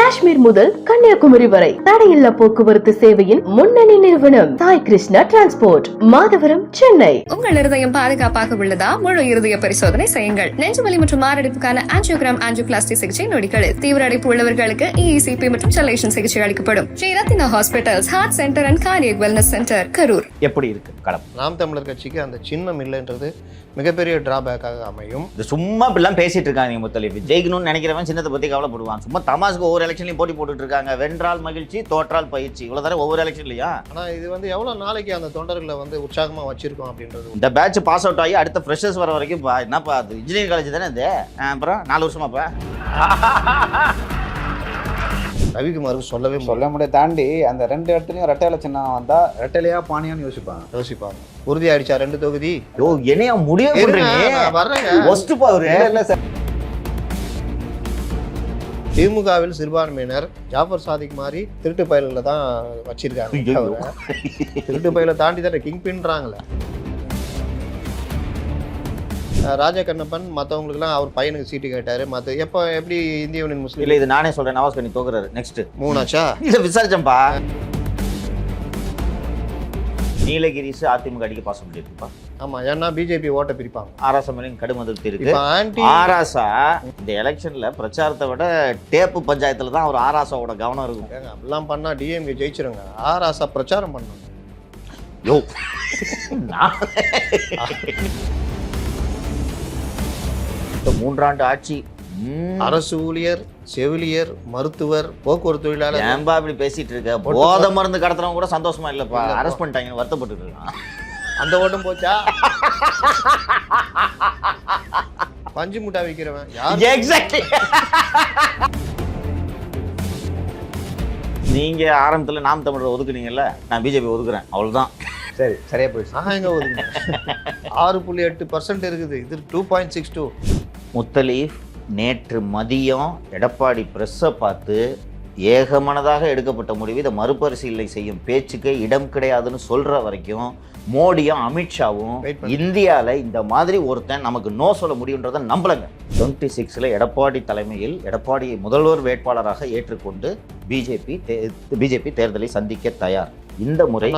காஷ்மீர் முதல் கன்னியாகுமரி வரை தடையில்லா போக்குவரத்து சேவையின் முன்னணி நிறுவனம் சாய் கிருஷ்ணா டிரான்ஸ்போர்ட், மாதவரம், சென்னை. உங்கள் இருதயம் பாதுகாப்பாக உள்ளதா? முழு இருதய பரிசோதனை செய்யுங்கள். நெஞ்சுவலி மற்றும் மாரடைப்புக்கான ஆஞ்சியோகிராம், ஆஞ்சியோபிளாஸ்டி சிகிச்சை நொடிகளில். தீவிர அடைப்பு உள்ளவர்களுக்கு EECP மற்றும் செலேஷன் சிகிச்சை அளிக்கப்படும். Shri Rathina hospitals, heart centre and cardiac wellness centre, Karur. எப்படி இருக்கு களம்? நாம் தமிழர் கட்சிக்கு அந்த சின்னம் இல்லைன்றது மிகப்பெரிய டிராபேக்காக அமையும். இது சும்மா இப்படிலாம் பேசிட்டு இருக்காங்க. முத்தலிஃப் ஜெயிக்கணும்னு நினைக்கிறவன் சின்னத்தை பத்தி கவலைப்படுவான். சும்மா தமாஸ்க்கு ஒவ்வொரு எலெக்ஷன்லையும் போட்டி போட்டுட்டு இருக்காங்க. வென்றால் மகிழ்ச்சி, தோற்றால் பயிற்சி, இவ்வளவு ஒவ்வொரு எலெக்ஷன்லையா. ஆனா இது எவ்வளவு நாளைக்கு அந்த தொண்டர்களை உற்சாகமா வச்சிருக்கோம் அப்படின்றது. இந்த பேட்ச் பாஸ் அவுட் ஆகி அடுத்த ஃப்ரெஷர்ஸ் வர வரைக்கும் என்னப்பா அது இன்ஜினியரிங் காலேஜ் தானே இது. அப்புறம் 4 வருஷமாப்பா. ரவிக்குமாருக்கு சொல்ல முடியாது. தாண்டி அந்த 2 இடத்துலையும் ரெட்டையில சின்னம் வந்தா ரெட்டையிலையா பானியான்னு யோசிப்பாங்க. உறுதியாயிடுச்சா 2 தொகுதி? என்னையா முடிவு பண்றீங்க? திமுகவில் சிறுபான்மையினர் ஜாஃபர் சாதிக் மாதிரி திருட்டு பயல்களை தான் வச்சிருக்காங்க. திருட்டு பயலை தாண்டி தான் கிங் பின்றாங்களே. ராஜா கண்ணப்பன் மற்றவங்களுக்குலாம் அவர் பையனுக்கு சீட்டு கேட்டாரு. எப்படி இந்திய யூனியன் முஸ்லீம் இல்லை, இது நானே சொல்றேன். நவாஸ் கனி தோக்குறாரு. நெக்ஸ்ட் 3 ஆச்சா? இதை விசாரிச்சேன்ப்பா. நீலகிரிஸ் அதிமுக அடிக்க பாச முடியிருக்குப்பா. ஆமா, ஏன்னா பிஜேபி ஓட்ட பிரிப்பாங்க. ஆராசா மேலும் கடும் அதிருப்தி இருக்கு. ஆராசா இந்த எலெக்ஷன்ல பிரச்சாரத்தை விட டேப்பு பஞ்சாயத்துல தான் ஒரு ஆராசாவோட கவனம் இருக்கும். அப்படிலாம் பண்ணா டிஎம்கே ஜெயிச்சிருங்க. ஆராசா பிரச்சாரம் பண்ணாங்க. யோ மூன்றாண்டு ஆட்சி, அரசு ஊழியர், செவிலியர், மருத்துவர், போக்குவரத்து தொழிலாளர். ஏன்பா இப்படி பேசிட்டு இருக்க? போதை மருந்து கடத்துறவங்க கூட சந்தோஷமா இல்லப்பா. அரெஸ்ட் பண்ணிட்டாங்கன்னு வருத்தப்பட்டு இருக்கான். அந்த ஓட்டம் போச்சா? பஞ்சு முட்டா விற்கிறவன் யார்? எக்ஸாக்ட்லி. நீங்க ஆரம்பத்துல நாம் தமிழர் ஒதுக்குனீங்கல்ல, நான் பிஜேபி ஒதுக்குறேன். அவ்வளவுதான். சரி, சரியா போயிடுச்சு. எங்க ஒதுங்க? 6.8% இருக்குது. இது 2.62. முத்தலீஃப் நேற்று மதியம் எடப்பாடி பிரஸ்ஸை பார்த்து ஏகமனதாக எடுக்கப்பட்ட முடிவு இதை மறுபரிசீலனை செய்யும் பேச்சுக்கு இடம் கிடையாதுன்னு சொல்ற வரைக்கும் மோடியும் அமித்ஷாவும் இந்தியாவில் இந்த மாதிரி ஒருத்தன் நமக்கு நோ சொல்ல முடியுன்றதை நம்பலங்க. 26 எடப்பாடி தலைமையில் எடப்பாடியை முதல்வர் வேட்பாளராக ஏற்றுக்கொண்டு பிஜேபி தேர்தலை சந்திக்க தயார். இந்த முறை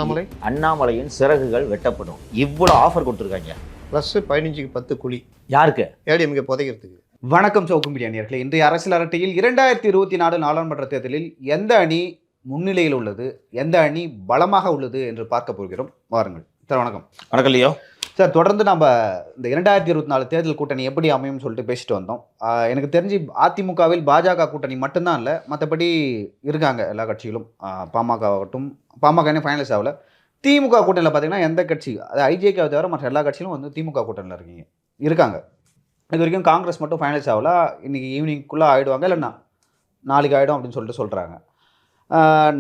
அண்ணாமலையின் சிறகுகள் வெட்டப்படும். இவ்வளவு ஆஃபர் கொடுத்துருக்காங்க. ப்ளஸ் 15க்கு 10 குழி. யாருக்கு? ஏடிஎம்கே புதைக்கிறதுக்கு. வணக்கம் சவுக்கும் பிரியாணியர்களே. இன்றைய அரசியல் அரட்டையில் 2024 நாடாளுமன்ற தேர்தலில் எந்த அணி முன்னிலையில் உள்ளது, எந்த அணி பலமாக உள்ளது என்று பார்க்க போகிறோம். வாருங்கள் சார். வணக்கம். வணக்கம் லியோ சார். தொடர்ந்து நம்ம இந்த 2024 தேர்தல் கூட்டணி எப்படி அமையும்னு சொல்லிட்டு பேசிட்டு வந்தோம். எனக்கு தெரிஞ்சு அதிமுகவில் பாஜக கூட்டணி மட்டும்தான் இல்லை, மற்றபடி இருக்காங்க எல்லா கட்சிகளும். பாமக ஆகட்டும், பாமக என்ன ஃபைனலைஸ் ஆகல. திமுக கூட்டணியில் பார்த்தீங்கன்னா எந்த கட்சி, அது ஐஜேகே தவிர மற்ற எல்லா கட்சியிலும் திமுக கூட்டணியில் இருக்காங்க. இது வரைக்கும் காங்கிரஸ் மட்டும் ஃபைனலைஸ் ஆகல. இன்றைக்கி ஈவினிங்குள்ளே ஆகிடுவாங்க, இல்லைன்னா நாளைக்கு ஆகிடும் அப்படின்னு சொல்கிறாங்க.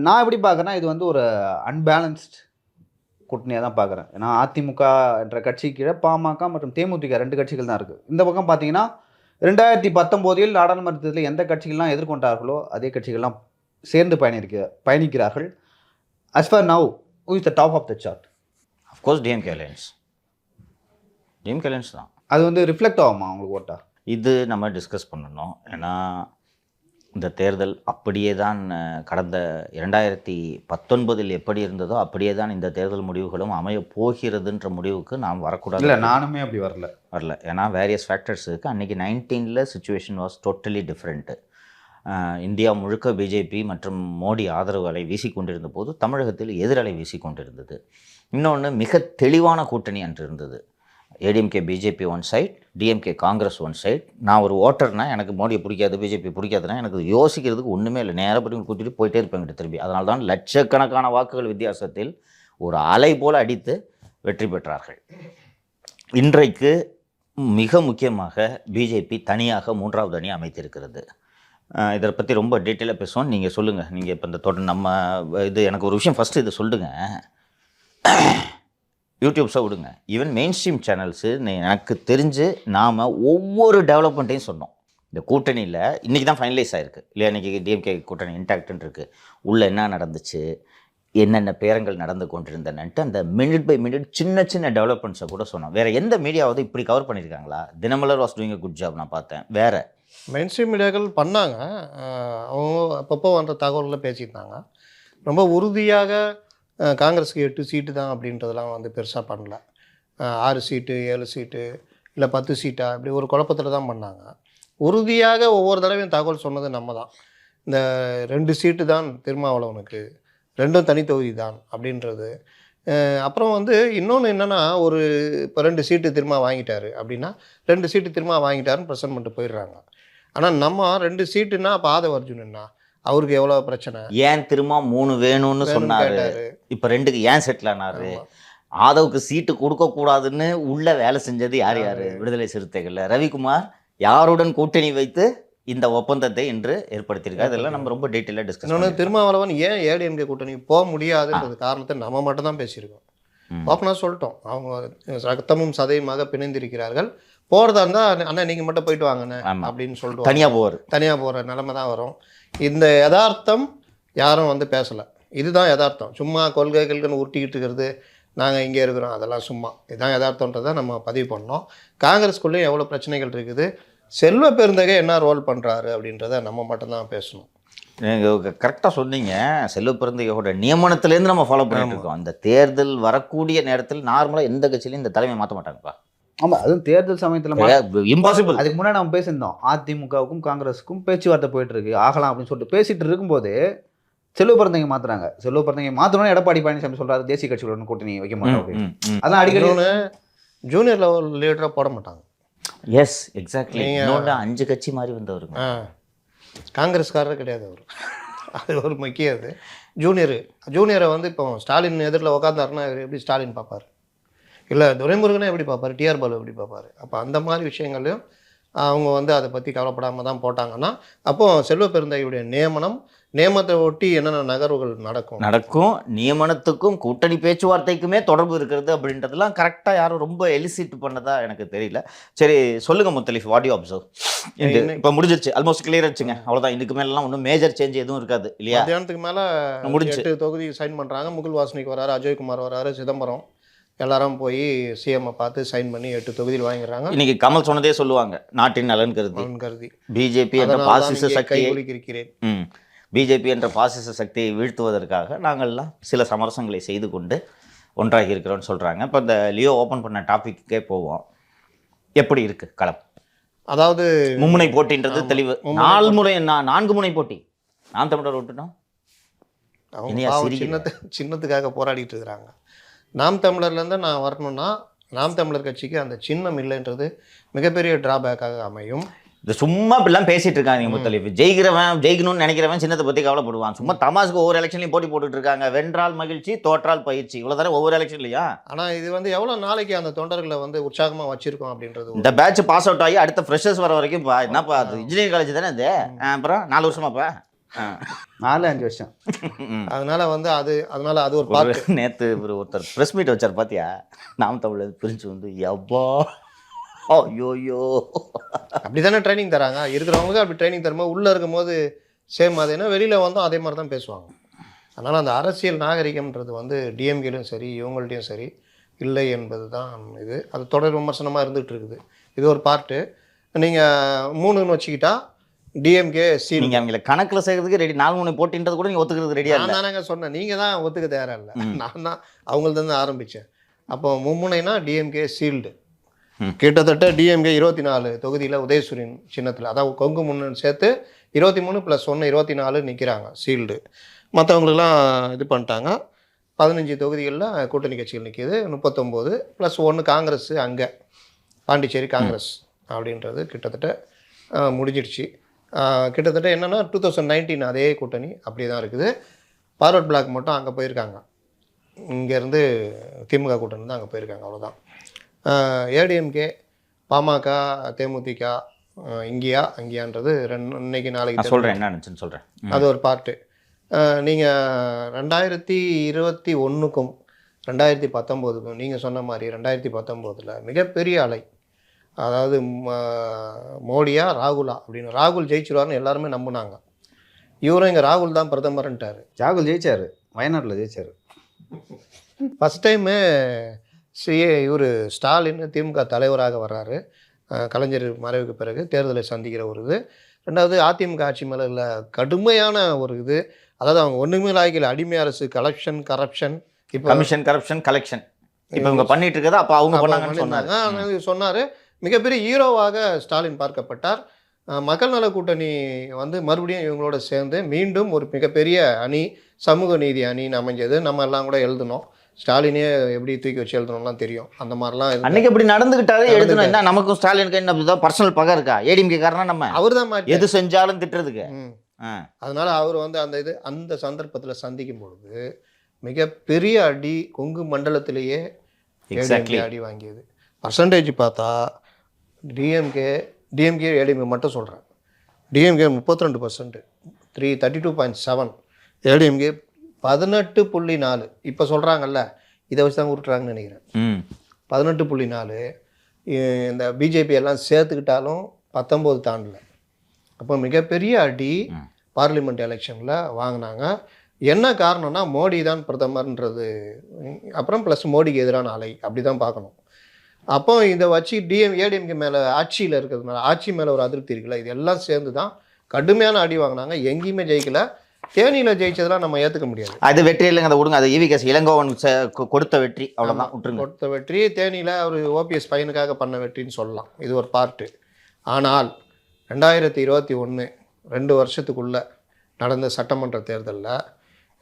நான் எப்படி பார்க்குறேன்னா, இது ஒரு அன்பேலன்ஸ்ட் கூட்டணியாக தான் பார்க்குறேன். ஏன்னா அதிமுக என்ற கட்சி கீழே பாமக மற்றும் தேமுதிக 2 கட்சிகள் தான் இருக்குது. இந்த பக்கம் பார்த்தீங்கன்னா 2019 நாடாளுமன்றத்தில் எந்த கட்சிகள்லாம் எதிர்கொண்டார்களோ அதே கட்சிகள்லாம் சேர்ந்து பயணிக்கிறார்கள். As for now, who is the top of the chart? Of course, DMK Alliance தான். அது ரிஃப்ளெக்ட் ஆகுமா உங்களுக்கு ஓட்டா? இது நம்ம டிஸ்கஸ் பண்ணணும். ஏன்னா இந்த தேர்தல் அப்படியே தான் கடந்த 2019 எப்படி இருந்ததோ அப்படியே தான் இந்த தேர்தல் முடிவுகளும் அமைய போகிறதுன்ற முடிவுக்கு நாம் வரக்கூடாது. இல்லை, நானுமே அப்படி வரல. ஏன்னா வேரியஸ் ஃபேக்டர்ஸ் இருக்குது. அன்றைக்கி 19 situation was totally different. India முழுக்க பிஜேபி மற்றும் மோடி ஆதரவு அலை வீசிக்கொண்டிருந்த போது தமிழகத்தில் எதிரலை வீசிக்கொண்டிருந்தது. இன்னொன்று மிக தெளிவான கூட்டணி அன்று இருந்தது. ADMK BJP one side, DMK Congress one side. நான் ஒரு ஓட்டர்னா எனக்கு மோடியை பிடிக்காது, பிஜேபி பிடிக்காதுன்னா எனக்கு யோசிக்கிறதுக்கு ஒன்றுமே இல்லை. நேரப்படி கூட்டிகிட்டு போயிட்டே இருப்பேங்கிட்ட திரும்பி. அதனால தான் லட்சக்கணக்கான வாக்குகள் வித்தியாசத்தில் ஒரு அலை போல் அடித்து வெற்றி பெற்றார்கள். இன்றைக்கு மிக முக்கியமாக பிஜேபி தனியாக 3வது அணி அமைத்திருக்கிறது. இதை பற்றி ரொம்ப டீட்டெயிலாக பேசுவோம். நீங்கள் சொல்லுங்கள். நீங்கள் இப்போ இந்த நம்ம இது எனக்கு ஒரு விஷயம் ஃபஸ்ட்டு இது சொல்லுங்கள். யூடியூப்ஸை விடுங்க, ஈவன் மெயின் ஸ்ட்ரீம் சேனல்ஸு எனக்கு தெரிஞ்சு நாம் ஒவ்வொரு டெவலப்மெண்ட்டையும் சொன்னோம். இந்த கூட்டணியில் இன்றைக்கி தான் ஃபைனலைஸ் ஆகிருக்கு இல்லையா? இன்றைக்கி டிஎம்கே கூட்டணி இன்டாக்ட்னு இருக்குது. உள்ளே என்ன நடந்துச்சு, என்னென்ன பேரங்கள் நடந்து கொண்டிருந்தனன்ட்டு அந்த மினிட் பை மினிட் சின்ன சின்ன டெவலப்மெண்ட்ஸை கூட சொன்னோம். வேறு எந்த மீடியாவது இப்படி கவர் பண்ணியிருக்காங்களா? Dinamalar was doing a good job நான் பார்த்தேன். வேறு மெயின் ஸ்ட்ரீம் மீடியாக்கள் பண்ணாங்க. அவங்க அப்பப்போ வந்த தகவல்களை பேசியிருந்தாங்க. ரொம்ப உறுதியாக காங்கிரஸுக்கு 8 சீட்டு தான் அப்படின்றதெல்லாம் வந்து பெருசாக பண்ணல. 6 சீட்டு 7 சீட்டு இல்லை 10 சீட்டா இப்படி ஒரு குழப்பத்தில் தான் பண்ணாங்க. உறுதியாக ஒவ்வொரு தடவையும் தகவல் சொன்னது நம்ம தான். இந்த 2 சீட்டு தான் திருமாவளவனுக்கு, 2ம் தனி தொகுதி தான் அப்படின்றது. அப்புறம் வந்து இன்னொன்று என்னென்னா, ஒரு இப்போ 2 சீட்டு திரும்ப வாங்கிட்டாரு அப்படின்னா 2 சீட்டு திரும்ப வாங்கிட்டாருன்னு ப்ரெசென்ட் பண்ணிட்டு போயிடுறாங்க. ஆனால் நம்ம 2 சீட்டுன்னா அப்போ ஆதவ அர்ஜுனன்னா அவருக்கு எவ்வளோ பிரச்சனை, ஏன் திரும்ப 3 வேணும்னு சொன்னாரு, கேட்டாரு. இப்போ 2க்கு ஏன் செட்டில் ஆனாரு, ஆதவுக்கு சீட்டு கொடுக்கக்கூடாதுன்னு உள்ள வேலை செஞ்சது யார் யார்? விடுதலை சிறுத்தைகள்ல ரவிக்குமார் யாருடன் கூட்டணி வைத்து இந்த ஒப்பந்தத்தை இன்று ஏற்படுத்தியிருக்காரு. இதெல்லாம் நம்ம ரொம்ப டீட்டெயிலாக டிஸ்கஸ் இன்னொன்று திருமாவளவன் ஏன் ஏடிஎம்கே கூட்டணி போக முடியாதுன்றது காரணத்தை நம்ம மட்டும் தான் பேசியிருக்கோம். ஓப்பனாக சொல்லிட்டோம், அவங்க ரத்தமும் சதையுமாக பிணைந்திருக்கிறார்கள். போகிறதா இருந்தால் அண்ணா நீங்கள் மட்டும் போயிட்டு வாங்கண்ணே அப்படின்னு சொல்லிட்டு தனியாக போகிற நிலைமை தான் வரும். இந்த யதார்த்தம் யாரும் வந்து பேசலை. இதுதான் யதார்த்தம். சும்மா கொள்கைகளுக்குன்னு உருட்டிக்கிட்டு இருக்கிறது, நாங்கள் இங்கே இருக்கிறோம், அதெல்லாம் சும்மா. இதுதான் யதார்த்தன்றதை நம்ம பதிவு பண்ணோம். காங்கிரஸ்குள்ளேயும் எவ்வளோ பிரச்சனைகள் இருக்குது, செல்வ பெருந்தகை என்ன ரோல் பண்ணுறாரு அப்படின்றத நம்ம மட்டும்தான் பேசணும். நீங்கள் கரெக்டாக சொன்னீங்க. செல்வ பெருந்தகையோட நியமனத்திலேருந்து நம்ம ஃபாலோ பண்ணிட்டு இருக்கோம். அந்த தேர்தல் வரக்கூடிய நேரத்தில் நார்மலாக எந்த கட்சியிலையும் இந்த தலைமை மாற்ற மாட்டாங்கப்பா. ஆமாம், அதுவும் தேர்தல் சமயத்தில் இம்பாசிபிள். அதுக்கு முன்னாடி நம்ம பேசியிருந்தோம், அதிமுகவுக்கும் காங்கிரஸுக்கும் பேச்சுவார்த்தை போயிட்டு இருக்கு, ஆகலாம் அப்படின்னு சொல்லிட்டு பேசிட்டு இருக்கும்போது செல்வ பெருந்தகை மாத்துறாங்க. செல்வ பெருந்தகை மாற்றணும்னு எடப்பாடி பழனிசாமி சொல்றாரு, தேசிய கட்சிகளுடன் கூட்டணி வைக்க மாட்டோம் அப்படின்னு. அதான் அடிக்கடி ஜூனியர் லெவல் லீடராக போட மாட்டாங்க. Yes exactly. 5 கட்சி மாதிரி வந்தவருங்க. காங்கிரஸ்காரர் கிடையாது அவர். அது ஒரு முக்கியம். அது ஜூனியரை வந்து இப்போ ஸ்டாலின் எதிரில் உட்காந்தாருன்னா எப்படி ஸ்டாலின் பார்ப்பார், இல்லை துரைமுருகனை எப்படி பார்ப்பார், டிஆர் பாலு எப்படி பார்ப்பார். அப்போ அந்த மாதிரி விஷயங்களையும் அவங்க வந்து அதை பற்றி கவலைப்படாமல் தான் போட்டாங்கன்னா, அப்போது செல்வ பெருந்தகையுடைய நியமனத்தை ஒட்டி என்னென்ன நகர்வுகள் நடக்கும், நியமனத்துக்கும் கூட்டணி பேச்சுவார்த்தைக்குமே தொடர்பு இருக்கிறது அப்படின்றதுலாம் கரெக்டாக யாரும் ரொம்ப எலிசிட் பண்ணதா எனக்கு தெரியல. சரி சொல்லுங்கள் முத்தலீஃப், வாட் யூ அப்சர்வ்? இப்போ முடிஞ்சிருச்சு, ஆல்மோஸ்ட் கிளியர் ஆச்சுங்க, அவ்வளோதான். இதுக்கு மேலாம் ஒன்றும் மேஜர் சேஞ்ச் எதுவும் இருக்காது இல்லையா? மத்தியானத்துக்கு மேலே முடிஞ்சு 8 தொகுதி சைன் பண்ணுறாங்க. முகுல் வாசனிக் வராரு, அஜய்குமார் வராரு, சிதம்பரம் எல்லாரும் போய் சிஎம்ஐ பார்த்து சைன் பண்ணி 8 தொகுதியில் வாங்கிடுறாங்க. இன்னைக்கு கமல் சொன்னதே சொல்லுவாங்க, நாட்டின் நலன் கருதி பிஜேபி என்ற பாசிச சக்தியை பிஜேபி என்ற பாசிச சக்தியை வீழ்த்துவதற்காக நாங்கள்லாம் சில சமரசங்களை செய்து கொண்டு ஒன்றாகி இருக்கிறோன்னு சொல்கிறாங்க. இப்போ இந்த லியோ ஓப்பன் பண்ண டாபிக்கே போவோம். எப்படி இருக்கு களம்? அதாவது மும்முனை போட்டின்றது தெளிவு. 4 முனை போட்டி. நாம் தமிழர் விட்டுட்டோம், சின்னத்துக்காக போராடிட்டு இருக்கிறாங்க. நாம் தமிழர்லேருந்து நான் வரணும்னா நாம் தமிழர் கட்சிக்கு அந்த சின்னம் இல்லைன்றது மிகப்பெரிய டிராபேக்காக அமையும். இது சும்மா இப்படிலாம் பேசிட்டு இருக்காங்க முத்தலீஃப். ஜெயிக்கணும்னு நினைக்கிறவன் சின்னத்தை பற்றி கவலைப்படுவான். சும்மா தமாசுக்கு ஒவ்வொரு எலெக்ஷன்லையும் போட்டி போட்டுட்டு இருக்காங்க. வென்றால் மகிழ்ச்சி, தோற்றால் பயிற்சி, இவ்வளோதானே ஒவ்வொரு எலெக்ஷன் இல்லையா? ஆனால் இது வந்து எவ்வளோ நாளைக்கு அந்த தொண்டர்களை வந்து உற்சாகமாக வச்சிருக்கோம் அப்படின்றது. இந்த பேட்ச் பாஸ் அவுட் ஆகி அடுத்த ஃப்ரெஷர்ஸ் வர வரைக்கும் என்னப்பா அது இன்ஜினியரிங் காலேஜ் தானே அது. அப்புறம் 4 வருஷமாப்பா, 4-5 வருஷம். அதனால வந்து அதனால அது ஒரு பார்த்து. நேற்று ஒருத்தர் ப்ரெஸ் மீட் வச்சார் பார்த்தியா? நாம் தமிழர் பிரிஞ்சு வந்து எவ்வளோ ஐயோயோ அப்படி தானே ட்ரைனிங் தராங்க. இருக்கிறவங்களுக்கு அப்படி ட்ரைனிங் தரும்போது உள்ளே இருக்கும்போது சேம் அது என்ன, வெளியில் வந்தோம் அதே மாதிரி தான் பேசுவாங்க. அதனால் அந்த அரசியல் நாகரிகம்ன்றது வந்து டிஎம்கேலையும் சரி இவங்கள்ட்டையும் சரி இல்லை என்பது தான் இது. அது தொடர் விமர்சனமாக இருந்துகிட்டு இருக்குது. இது ஒரு பார்ட்டு. நீங்கள் 3ன்னு வச்சுக்கிட்டா டிஎம்கே சி, நீங்கள் அவங்களை கணக்கில் சேர்க்கறதுக்கு ரெடி. 4 முனை போட்டின்றது கூட நீங்கள் ஒத்துக்கிறது ரெடியாக இல்லை. நாங்கள் சொன்னேன், நீங்கள் தான் ஒத்துக்க தயாராக இல்லை. நான் தான் அவங்கள்தான் ஆரம்பித்தேன். அப்போ மும்முனைனா டிஎம்கே சீல்டு. கிட்டத்தட்ட டிஎம்கே 24 தொகுதியில் உதயசூரியன் சின்னத்தில், அதாவது கொங்கு முன்னு சேர்த்து 23 + 1 24 நிற்கிறாங்க சீல்டு. மற்றவங்களுக்கெல்லாம் இது பண்ணிட்டாங்க. 15 தொகுதிகளில் கூட்டணி கட்சிகள் நிற்கிது. 39 + 1 காங்கிரஸ், அங்கே பாண்டிச்சேரி காங்கிரஸ் அப்படின்றது கிட்டத்தட்ட முடிஞ்சிடுச்சு. கிட்டத்தட்ட என்னென்னா 2019 அதே கூட்டணி அப்படி தான் இருக்குது. ஃபார்வர்ட் பிளாக் மட்டும் அங்கே போயிருக்காங்க. இங்கேருந்து திமுக கூட்டணி தான் அங்கே போயிருக்காங்க, அவ்வளோதான். ஏடிஎம்கே, பாமக, தேமுதிக அங்கேயான்றது இன்னைக்கு நாளைக்கு சொல்கிறேன், என்ன நினச்சுன்னு சொல்கிறேன். அது ஒரு பார்ட்டு. நீங்கள் 2021க்கும் 2019க்கும் நீங்கள் சொன்ன மாதிரி 2019 மிகப்பெரிய அலை. அதாவது மோடியா ராகுலா அப்படின்னு. ராகுல் ஜெயிச்சிருவார்னு எல்லாருமே நம்பினாங்க. இவரும் இங்கே ராகுல் தான் பிரதமர்ன்ட்டார். ராகுல் ஜெயிச்சார், வயநாட்டில் ஜெயிச்சார். ஃபஸ்ட் டைமு இவர் ஸ்டாலின் திமுக தலைவராக வர்றாரு. கலைஞர் மறைவுக்கு பிறகு தேர்தலை சந்திக்கிற ஒரு இது. 2வது அதிமுக ஆட்சி மேலே உள்ள கடுமையான ஒரு இது. அதாவது அவங்க ஒன்றுமே லாய்க்கல. அடிமை அரசு, கரப்ஷன் இப்போ கமிஷன், கரப்ஷன், கலெக்ஷன் இப்போ இவங்க பண்ணிட்டு இருக்கதா அப்போ அவங்க பண்ணாங்கன்னு சொன்னாங்க. சொன்னார். மிகப்பெரிய ஹீரோவாக ஸ்டாலின் பார்க்கப்பட்டார். மக்கள் நல கூட்டணி வந்து மறுபடியும் இவங்களோட சேர்ந்து மீண்டும் ஒரு மிகப்பெரிய அணி, சமூக நீதி அணின்னு அமைஞ்சது. நம்ம எல்லாம் கூட எழுதணும். ஸ்டாலினே எப்படி தூக்கி வச்சு எழுதணும்லாம் தெரியும். அந்த மாதிரிலாம் அன்னைக்கு எப்படி நடந்துக்கிட்டாரு எழுதணும். என்ன நமக்கும் ஸ்டாலினுக்கு என்ன பர்சனல் பகை இருக்கா? ஏடிஎம்கே காரணம் நம்ம அவர் தான் எது செஞ்சாலும் திட்டுறதுக்கு. அதனால அவர் வந்து அந்த சந்தர்ப்பத்தில் சந்திக்கும் பொழுது மிகப்பெரிய அடி கொங்கு மண்டலத்திலேயே அடி வாங்கியது. பர்சன்டேஜ் பார்த்தா டிஎம்கே ஏடிஎம்கே மட்டும் சொல்கிறேன். டிஎம்கே 32%, 32.7, ஏடிஎம்கே 18.4. இப்போ சொல்கிறாங்கல்ல, இதை வச்சு தான் உருட்டுறாங்கன்னு நினைக்கிறேன். 18.4. இந்த பிஜேபி எல்லாம் சேர்த்துக்கிட்டாலும் 19 தாண்டல. அப்போ மிகப்பெரிய அடி பார்லிமெண்ட் எலெக்ஷனில் வாங்கினாங்க. என்ன காரணம்னா மோடி தான் பிரதமர்ன்றது, அப்புறம் ப்ளஸ் மோடிக்கு எதிரான அலை, அப்படி தான் பார்க்கணும். அப்போ இதை வச்சு ஏடிஎம்கே மேலே ஆட்சியில் இருக்கிறதுனால, ஆட்சி மேலே ஒரு அதிருப்தி இருக்குல்ல, இது எல்லாம் சேர்ந்து தான் கடுமையான அடி வாங்கினாங்க. எங்கேயுமே ஜெயிக்கல. தேனியில் ஜெயிச்சதெல்லாம் நம்ம ஏற்றுக்க முடியாது. அது வெற்றி இல்லைங்க, அதை விடுங்க. அது ஈவிகேஸ் இளங்கோவன் கொடுத்த வெற்றி, அவ்வளோதான், விட்டுருங்க. கொடுத்த வெற்றி தேனியில் ஒரு ஓபிஎஸ் பையனுக்காக பண்ண வெற்றின்னு சொல்லலாம். இது ஒரு பார்ட்டு. ஆனால் 2021 2 வருஷத்துக்குள்ளே நடந்த சட்டமன்ற தேர்தலில்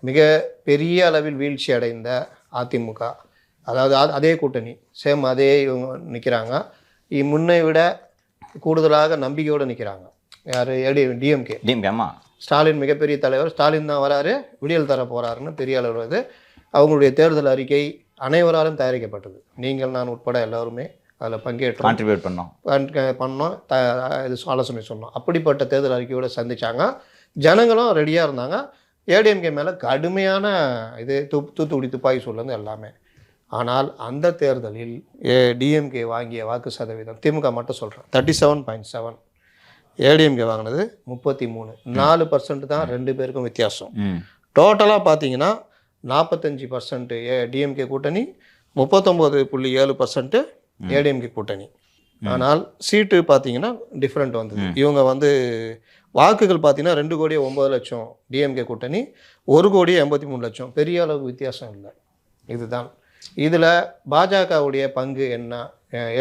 மிக பெரிய அளவில் வீழ்ச்சி அடைந்த அதிமுக, அதாவது அதே கூட்டணி சேம் அதே இவங்க நிற்கிறாங்க. முன்னை விட கூடுதலாக நம்பிக்கையோடு நிற்கிறாங்க. யார்? டிஎம்கே. ஸ்டாலின் மிகப்பெரிய தலைவர். ஸ்டாலின் தான் வராரு, விடியல் தர போகிறாருன்னு பெரிய அளவில் இது. அவங்களுடைய தேர்தல் அறிக்கை அனைவராலும் தயாரிக்கப்பட்டது. நீங்கள் நான் உட்பட எல்லோருமே அதில் பங்கேற்றோம், கான்ட்ரிபியூட் பண்ணோம், இது ஆலோசனை சொன்னோம். அப்படிப்பட்ட தேர்தல் அறிக்கையோடு சந்தித்தாங்க. ஜனங்களும் ரெடியாக இருந்தாங்க. ஏடிஎம்கே மேலே கடுமையான இது தூத்துக்குடி துப்பாக்கி சூழ்நிலை எல்லாமே. ஆனால் அந்த தேர்தலில் டிஎம்கே வாங்கிய வாக்கு சதவீதம், திமுக மட்டும் சொல்கிறேன், 37.7, ஏடிஎம்கே வாங்கினது 33. 4% தான் 2 பேருக்கும் வித்தியாசம். டோட்டலாக பார்த்தீங்கன்னா 45% டிஎம்கே கூட்டணி, 39.7% ஏடிஎம்கே கூட்டணி. ஆனால் சீட்டு பார்த்தீங்கன்னா டிஃப்ரெண்ட் வந்தது. இவங்க வந்து வாக்குகள் பார்த்தீங்கன்னா 2,09,00,000 டிஎம்கே கூட்டணி, 1,83,00,000. பெரிய அளவு வித்தியாசம் இல்லை. இதுதான் இதில் பாஜகவுடைய பங்கு என்ன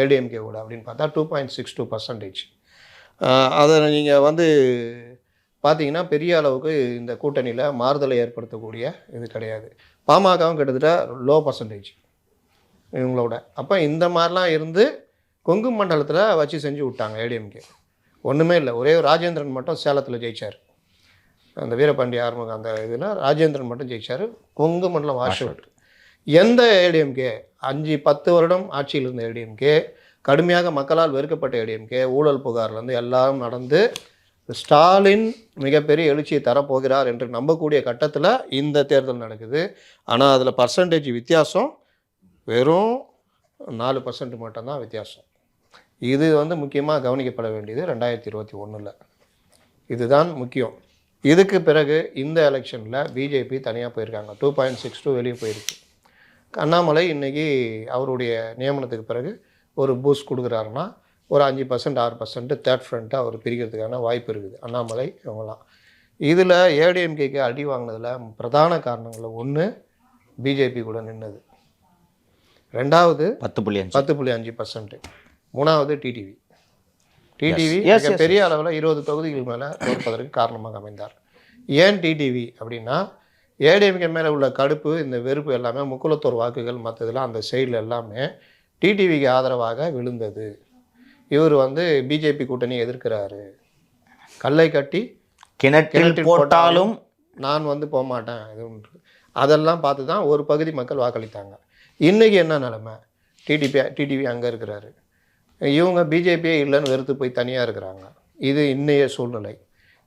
ஏடிஎம்கே கூட அப்படின்னு பார்த்தா 2.62%. அதை நீங்கள் வந்து பார்த்தீங்கன்னா பெரிய அளவுக்கு இந்த கூட்டணியில் மாறுதலை ஏற்படுத்தக்கூடிய இது கிடையாது. பாமகவும் கிட்டத்தட்ட லோ பர்சன்டேஜ் இவங்களோட. அப்போ இந்த மாதிரிலாம் இருந்து கொங்கு மண்டலத்தில் வச்சு செஞ்சு விட்டாங்க ஏடிஎம்கே. ஒன்றுமே இல்லை. ஒரே ராஜேந்திரன் மட்டும் சேலத்தில் ஜெயித்தார். அந்த வீரபாண்டிய ஆறுமுகம் அந்த இதில் ராஜேந்திரன் மட்டும் ஜெயித்தார். கொங்கு மண்டலம் வாஷ் அவுட். எந்த ஏடிஎம்கே 5-10 வருடம் ஆட்சியில் இருந்த ஏடிஎம்கே, கடுமையாக மக்களால் வெறுக்கப்பட்ட ஏடிஎம்கே, ஊழல் புகார்லேருந்து எல்லாம் நடந்து ஸ்டாலின் மிகப்பெரிய எழுச்சியை தரப்போகிறார் என்று நம்பக்கூடிய கட்டத்தில் இந்த தேர்தல் நடக்குது. ஆனால் அதில் பர்சன்டேஜ் வித்தியாசம் வெறும் 4% மட்டும்தான் வித்தியாசம். இது வந்து முக்கியமாக கவனிக்கப்பட வேண்டியது 2021. இதுதான் முக்கியம். இதுக்கு பிறகு இந்த எலெக்ஷனில் பிஜேபி தனியாக போயிருக்காங்க. 2.62 வெளியே போயிருக்கு. அண்ணாமலை இன்றைக்கி அவருடைய நியமனத்துக்கு பிறகு ஒரு பூஸ்ட் கொடுக்குறாருன்னா ஒரு 5% 6% தேர்ட் ஃப்ரண்ட்டாக அவர் பிரிக்கிறதுக்கான வாய்ப்பு இருக்குது. அண்ணாமலை இவங்களாம் இதில் ஏடிஎம்கேக்கு அடி வாங்கினதில் பிரதான காரணங்களில் ஒன்று பிஜேபி கூட நின்னது, 2வது 10.5%, 3வது டிடிவி பெரிய அளவில் 20 தொகுதிகள் மேலே தோற்பதற்கு காரணமாக அமைந்தார். ஏன் டிடிவி அப்படின்னா ஏடிஎம்கே மேலே உள்ள கடுப்பு, இந்த வெறுப்பு எல்லாமே, முக்குளத்தோர் வாக்குகள் மற்றதெல்லாம் அந்த சைடில் எல்லாமே டிடிவிக்கு ஆதரவாக விழுந்தது. இவர் வந்து பிஜேபி கூட்டணியை எதிர்க்கிறாரு, கல்லை கட்டி கிணற்றில் போட்டாலும் நான் வந்து போக மாட்டேன், இது ஒன்று. அதெல்லாம் பார்த்து தான் ஒரு பகுதி மக்கள் வாக்களித்தாங்க. இன்றைக்கி என்ன நிலைமை? டிடிவி அங்கே இருக்கிறாரு, இவங்க பிஜேபியே இல்லைன்னு வெறுத்து போய் தனியாக இருக்கிறாங்க. இது இன்னைய சூழ்நிலை.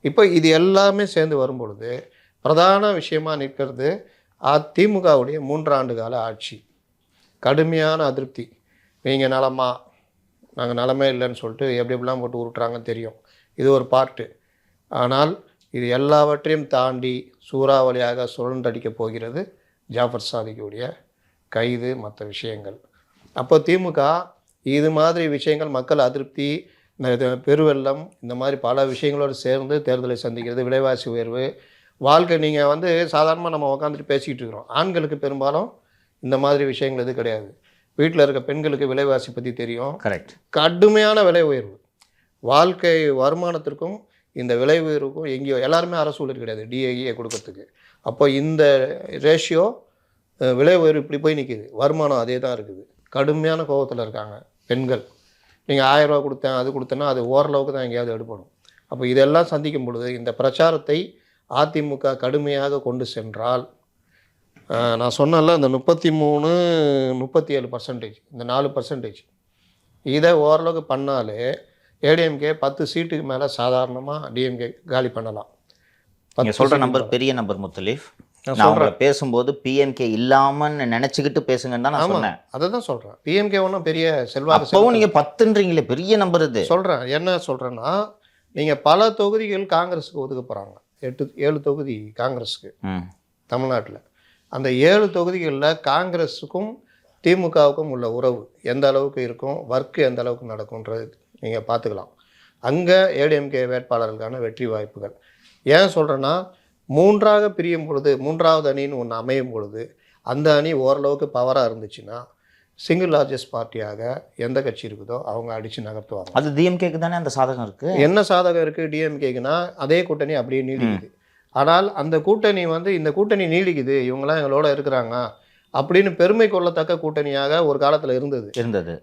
இப்போ இது எல்லாமே சேர்ந்து வரும்பொழுது பிரதான விஷயமாக நிற்கிறது அதிமுகவுடைய 3 ஆண்டு கால ஆட்சி. கடுமையான அதிருப்தி. நீங்கள் நலமா, நாங்கள் நலமே இல்லைன்னு சொல்லிட்டு எப்படிலாம் போட்டு உருட்டுறாங்கன்னு தெரியும். இது ஒரு பார்ட்டு. ஆனால் இது எல்லாவற்றையும் தாண்டி சூறாவளியாக சுழன்றடிக்கப் போகிறது ஜாஃபர் சாதிக்குடைய கைது, மற்ற விஷயங்கள். அப்போ திமுக இது மாதிரி விஷயங்கள் மக்கள் அதிருப்தி, இந்த பெருவெள்ளம், இந்த மாதிரி பல விஷயங்களோடு சேர்ந்து தேர்தலை சந்திக்கிறது, விலைவாசி உயர்வு, வாழ்க்கை. நீங்கள் வந்து சாதாரணமாக நம்ம உட்காந்துட்டு பேசிக்கிட்டு இருக்கிறோம். ஆண்களுக்கு பெரும்பாலும் இந்த மாதிரி விஷயங்கள் எதுவும் கிடையாது. வீட்டில் இருக்க பெண்களுக்கு விலைவாசி பற்றி தெரியும். கரெக்ட். கடுமையான விலை உயர்வு, வாழ்க்கை வருமானத்திற்கும் இந்த விலை உயர்வுக்கும் எங்கேயோ எல்லாருமே அரசு ஊழியர் கிடையாது டிஏஇயை கொடுக்கறதுக்கு. அப்போ இந்த ரேஷியோ விலை உயர்வு இப்படி போய் நிற்கிது, வருமானம் அதே தான் இருக்குது. கடுமையான கோபத்தில் இருக்காங்க பெண்கள். நீங்கள் 1000 ரூபா கொடுத்தேன் அது கொடுத்தேன்னா அது ஓரளவுக்கு தான் எங்கேயாவது எடுப்படும். அப்போ இதெல்லாம் சந்திக்கும் பொழுது இந்த பிரச்சாரத்தை அதிமுக கடுமையாக கொண்டு சென்றால், நான் சொன்னல இந்த 33-37% இந்த 4% இதை ஓரளவுக்கு பண்ணாலே ஏடிஎம்கே 10 சீட்டுக்கு மேலே சாதாரணமாக டிஎம்கே காலி பண்ணலாம். நீங்கள் சொல்கிற நம்பர் பெரிய நம்பர் முத்தலீஃப். நான் உங்களை பேசும்போது பிஎம்கே இல்லாமன்னு நினச்சிக்கிட்டு பேசுங்கன்னு தான் நான் சொன்னேன். அதை தான் சொல்கிறேன். பிஎம்கே ஒன்றும் பெரிய செல்வாக்கு. அப்பவும் நீங்கள் 10ன்றீங்களே, பெரிய நம்பர் இது. சொல்கிறேன் என்ன சொல்கிறேன்னா, நீங்கள் பல தொகுதிகள் காங்கிரஸுக்கு ஒதுக்க போகிறாங்க. 7 தொகுதி காங்கிரஸுக்கு தமிழ்நாட்டில். அந்த 7 தொகுதிகளில் காங்கிரஸுக்கும் திமுகவுக்கும் உள்ள உறவு எந்த அளவுக்கு இருக்கும், ஒர்க்கு எந்த அளவுக்கு நடக்கும்ன்றது நீங்கள் பார்த்துக்கலாம். அங்கே ஏடிஎம்கே வேட்பாளர்களுக்கான வெற்றி வாய்ப்புகள். ஏன் சொல்கிறேன்னா, 3ஆக பிரியும் பொழுது 3வது அணின்னு ஒன்று அமையும் பொழுது அந்த அணி ஓரளவுக்கு பவராக இருந்துச்சுன்னா சிங்கிள் லார்ஜஸ்ட் பார்ட்டியாக எந்த கட்சி இருக்குதோ அவங்க அடித்து நகர்த்துவாங்க. அது டிஎம்கேக்கு தானே அந்த சாதகம் இருக்குது. என்ன சாதகம் இருக்குது டிஎம்கேக்குன்னா, அதே கூட்டணி அப்படியே நீடிக்குது. ஆனால் அந்த கூட்டணி வந்து இந்த கூட்டணி நீடிக்குது, இவங்களாம் எங்களோட இருக்கிறாங்க அப்படின்னு பெருமை கொள்ளத்தக்க கூட்டணியாக ஒரு காலத்தில் இருந்தது.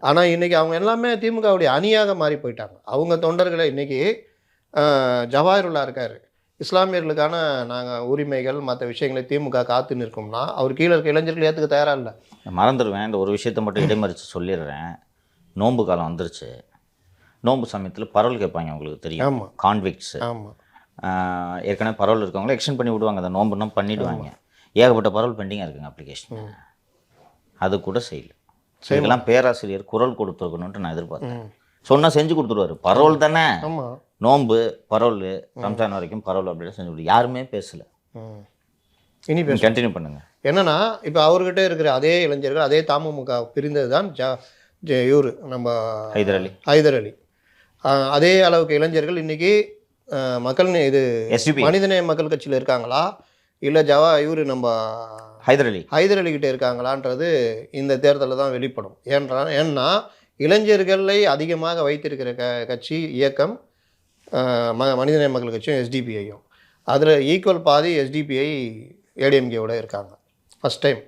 ஆனால் இன்றைக்கி அவங்க எல்லாமே திமுகவுடைய அணியாக மாறி போயிட்டாங்க. அவங்க தொண்டர்களை இன்றைக்கி ஜவாஹிருல்லா இருக்கார், இஸ்லாமியர்களுக்கான நாங்கள் உரிமைகள் மற்ற விஷயங்களை திமுக காத்து நிற்கும்னா அவர் கீழே இருக்க இளைஞர்கள் ஏற்றுக்க தயாராக இல்லை. மறந்துடுவேன், இந்த ஒரு விஷயத்தை மட்டும் இடைமறித்து சொல்லிடுறேன். நோன்பு காலம் வந்துருச்சு. நோன்பு சமயத்தில் பரவல் கேட்பாங்க, உங்களுக்கு தெரியும். ஆமாம், கான்விக்ட்ஸ். ஆமாம், ஏற்கனவே பரவல் இருக்கவங்களே எக்ஸ்டெண்ட் பண்ணி விடுவாங்க, அந்த நோன்புனா பண்ணிவிடுவாங்க. ஏகப்பட்ட பரவல் பெண்டிங்காக இருக்குங்க அப்ளிகேஷன். அது கூட செய்யல. இதெல்லாம் பேராசிரியர் குரல் கொடுத்துருக்கணுன்ட்டு நான் எதிர்பார்த்தேன். சொன்னால் செஞ்சு கொடுத்துருவாரு. பரவல் தானே, நோன்பு பரவல், ரம்ஜான் வரைக்கும் பரவல் அப்படின்னு செஞ்சு கொடுத்து யாருமே பேசலை. இனி கண்டினியூ பண்ணுங்கள். என்னன்னா, இப்போ அவர்கிட்ட இருக்கிற அதே இளைஞர்கள் அதே தமுமுக பிரிந்தது தான் இவர் நம்ம ஹைதர் அலி. அதே அளவுக்கு இளைஞர்கள் இன்றைக்கி மக்கள் இது மனிதநேய மக்கள் கட்சியில் இருக்காங்களா, இல்லை இவர் நம்ம ஹைதர் அலிக்கிட்ட இருக்காங்களான்றது இந்த தேர்தலில் தான் வெளிப்படும். ஏன்னா இளைஞர்களை அதிகமாக வைத்திருக்கிற கட்சி இயக்கம் மனிதநேய மக்கள் கட்சியும் எஸ்டிபிஐயும். அதில் ஈக்குவல் பாதி எஸ்டிபிஐ ஏடிஎம்கேவோட இருக்காங்க ஃபஸ்ட் டைம்.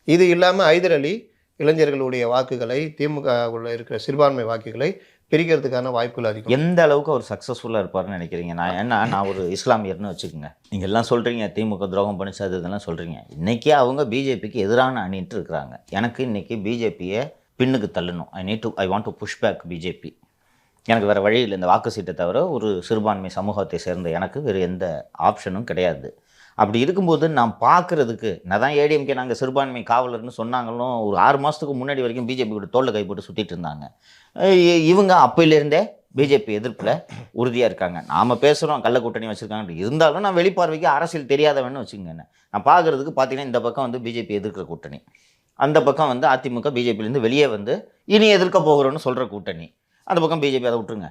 இது இல்லாமல் ஹைதர் அலி இளைஞர்களுடைய வாக்குகளை திமுகவுள்ள இருக்கிற சிறுபான்மை வாக்குகளை பிரிக்கிறதுக்கான வாய்ப்புகள் அதிகம். எந்த அளவுக்கு அவர் சக்ஸஸ்ஃபுல்லாக இருப்பார்னு நினைக்கிறீங்க? நான் ஒரு இஸ்லாமியர்னு வச்சுக்கோங்க. நீங்கள் எல்லாம் சொல்கிறீங்க திமுக துரோகம் பண்ணிச்சு அது இதெல்லாம் சொல்கிறீங்க. இன்றைக்கி அவங்க பிஜேபிக்கு எதிரான அணின்ட்டு இருக்கிறாங்க. எனக்கு இன்றைக்கி பிஜேபியை பின்னுக்கு தள்ளணும். I want to push back BJP. எனக்கு வேறு வழி இல்லை. இந்த வாக்கு சீட்டை தவிர ஒரு சிறுபான்மை சமூகத்தை சேர்ந்த எனக்கு வேறு எந்த ஆப்ஷனும் கிடையாது. அப்படி இருக்கும்போது நான் பார்க்குறதுக்கு நான் தான் ஏடிஎம்கே நாங்கள் சிறுபான்மை காவலர்னு சொன்னாங்களும் ஒரு 6 மாதத்துக்கு முன்னாடி வரைக்கும் பிஜேபி கூட தோளில் கை போட்டு சுற்றிட்டு இருந்தாங்க. இவங்க அப்போலேருந்தே பிஜேபி எதிர்ப்பில் உறுதியாக இருக்காங்க. நாம் பேசுகிறோம் கள்ள கூட்டணி வச்சுருக்காங்க, இருந்தாலும் நான் வெளிப்பார்வைக்கு அரசியல் தெரியாதவன்னு வச்சுக்கோங்க. நான் பார்க்குறதுக்கு பார்த்தீங்கன்னா இந்த பக்கம் வந்து பிஜேபி எதிர்க்கிற கூட்டணி, அந்த பக்கம் வந்து அதிமுக பிஜேபியிலேருந்து வெளியே வந்து இனி எதிர்க்க போகிறோன்னு சொல்கிற கூட்டணி, அந்த பக்கம் பிஜேபி. அதை விட்டுருங்க,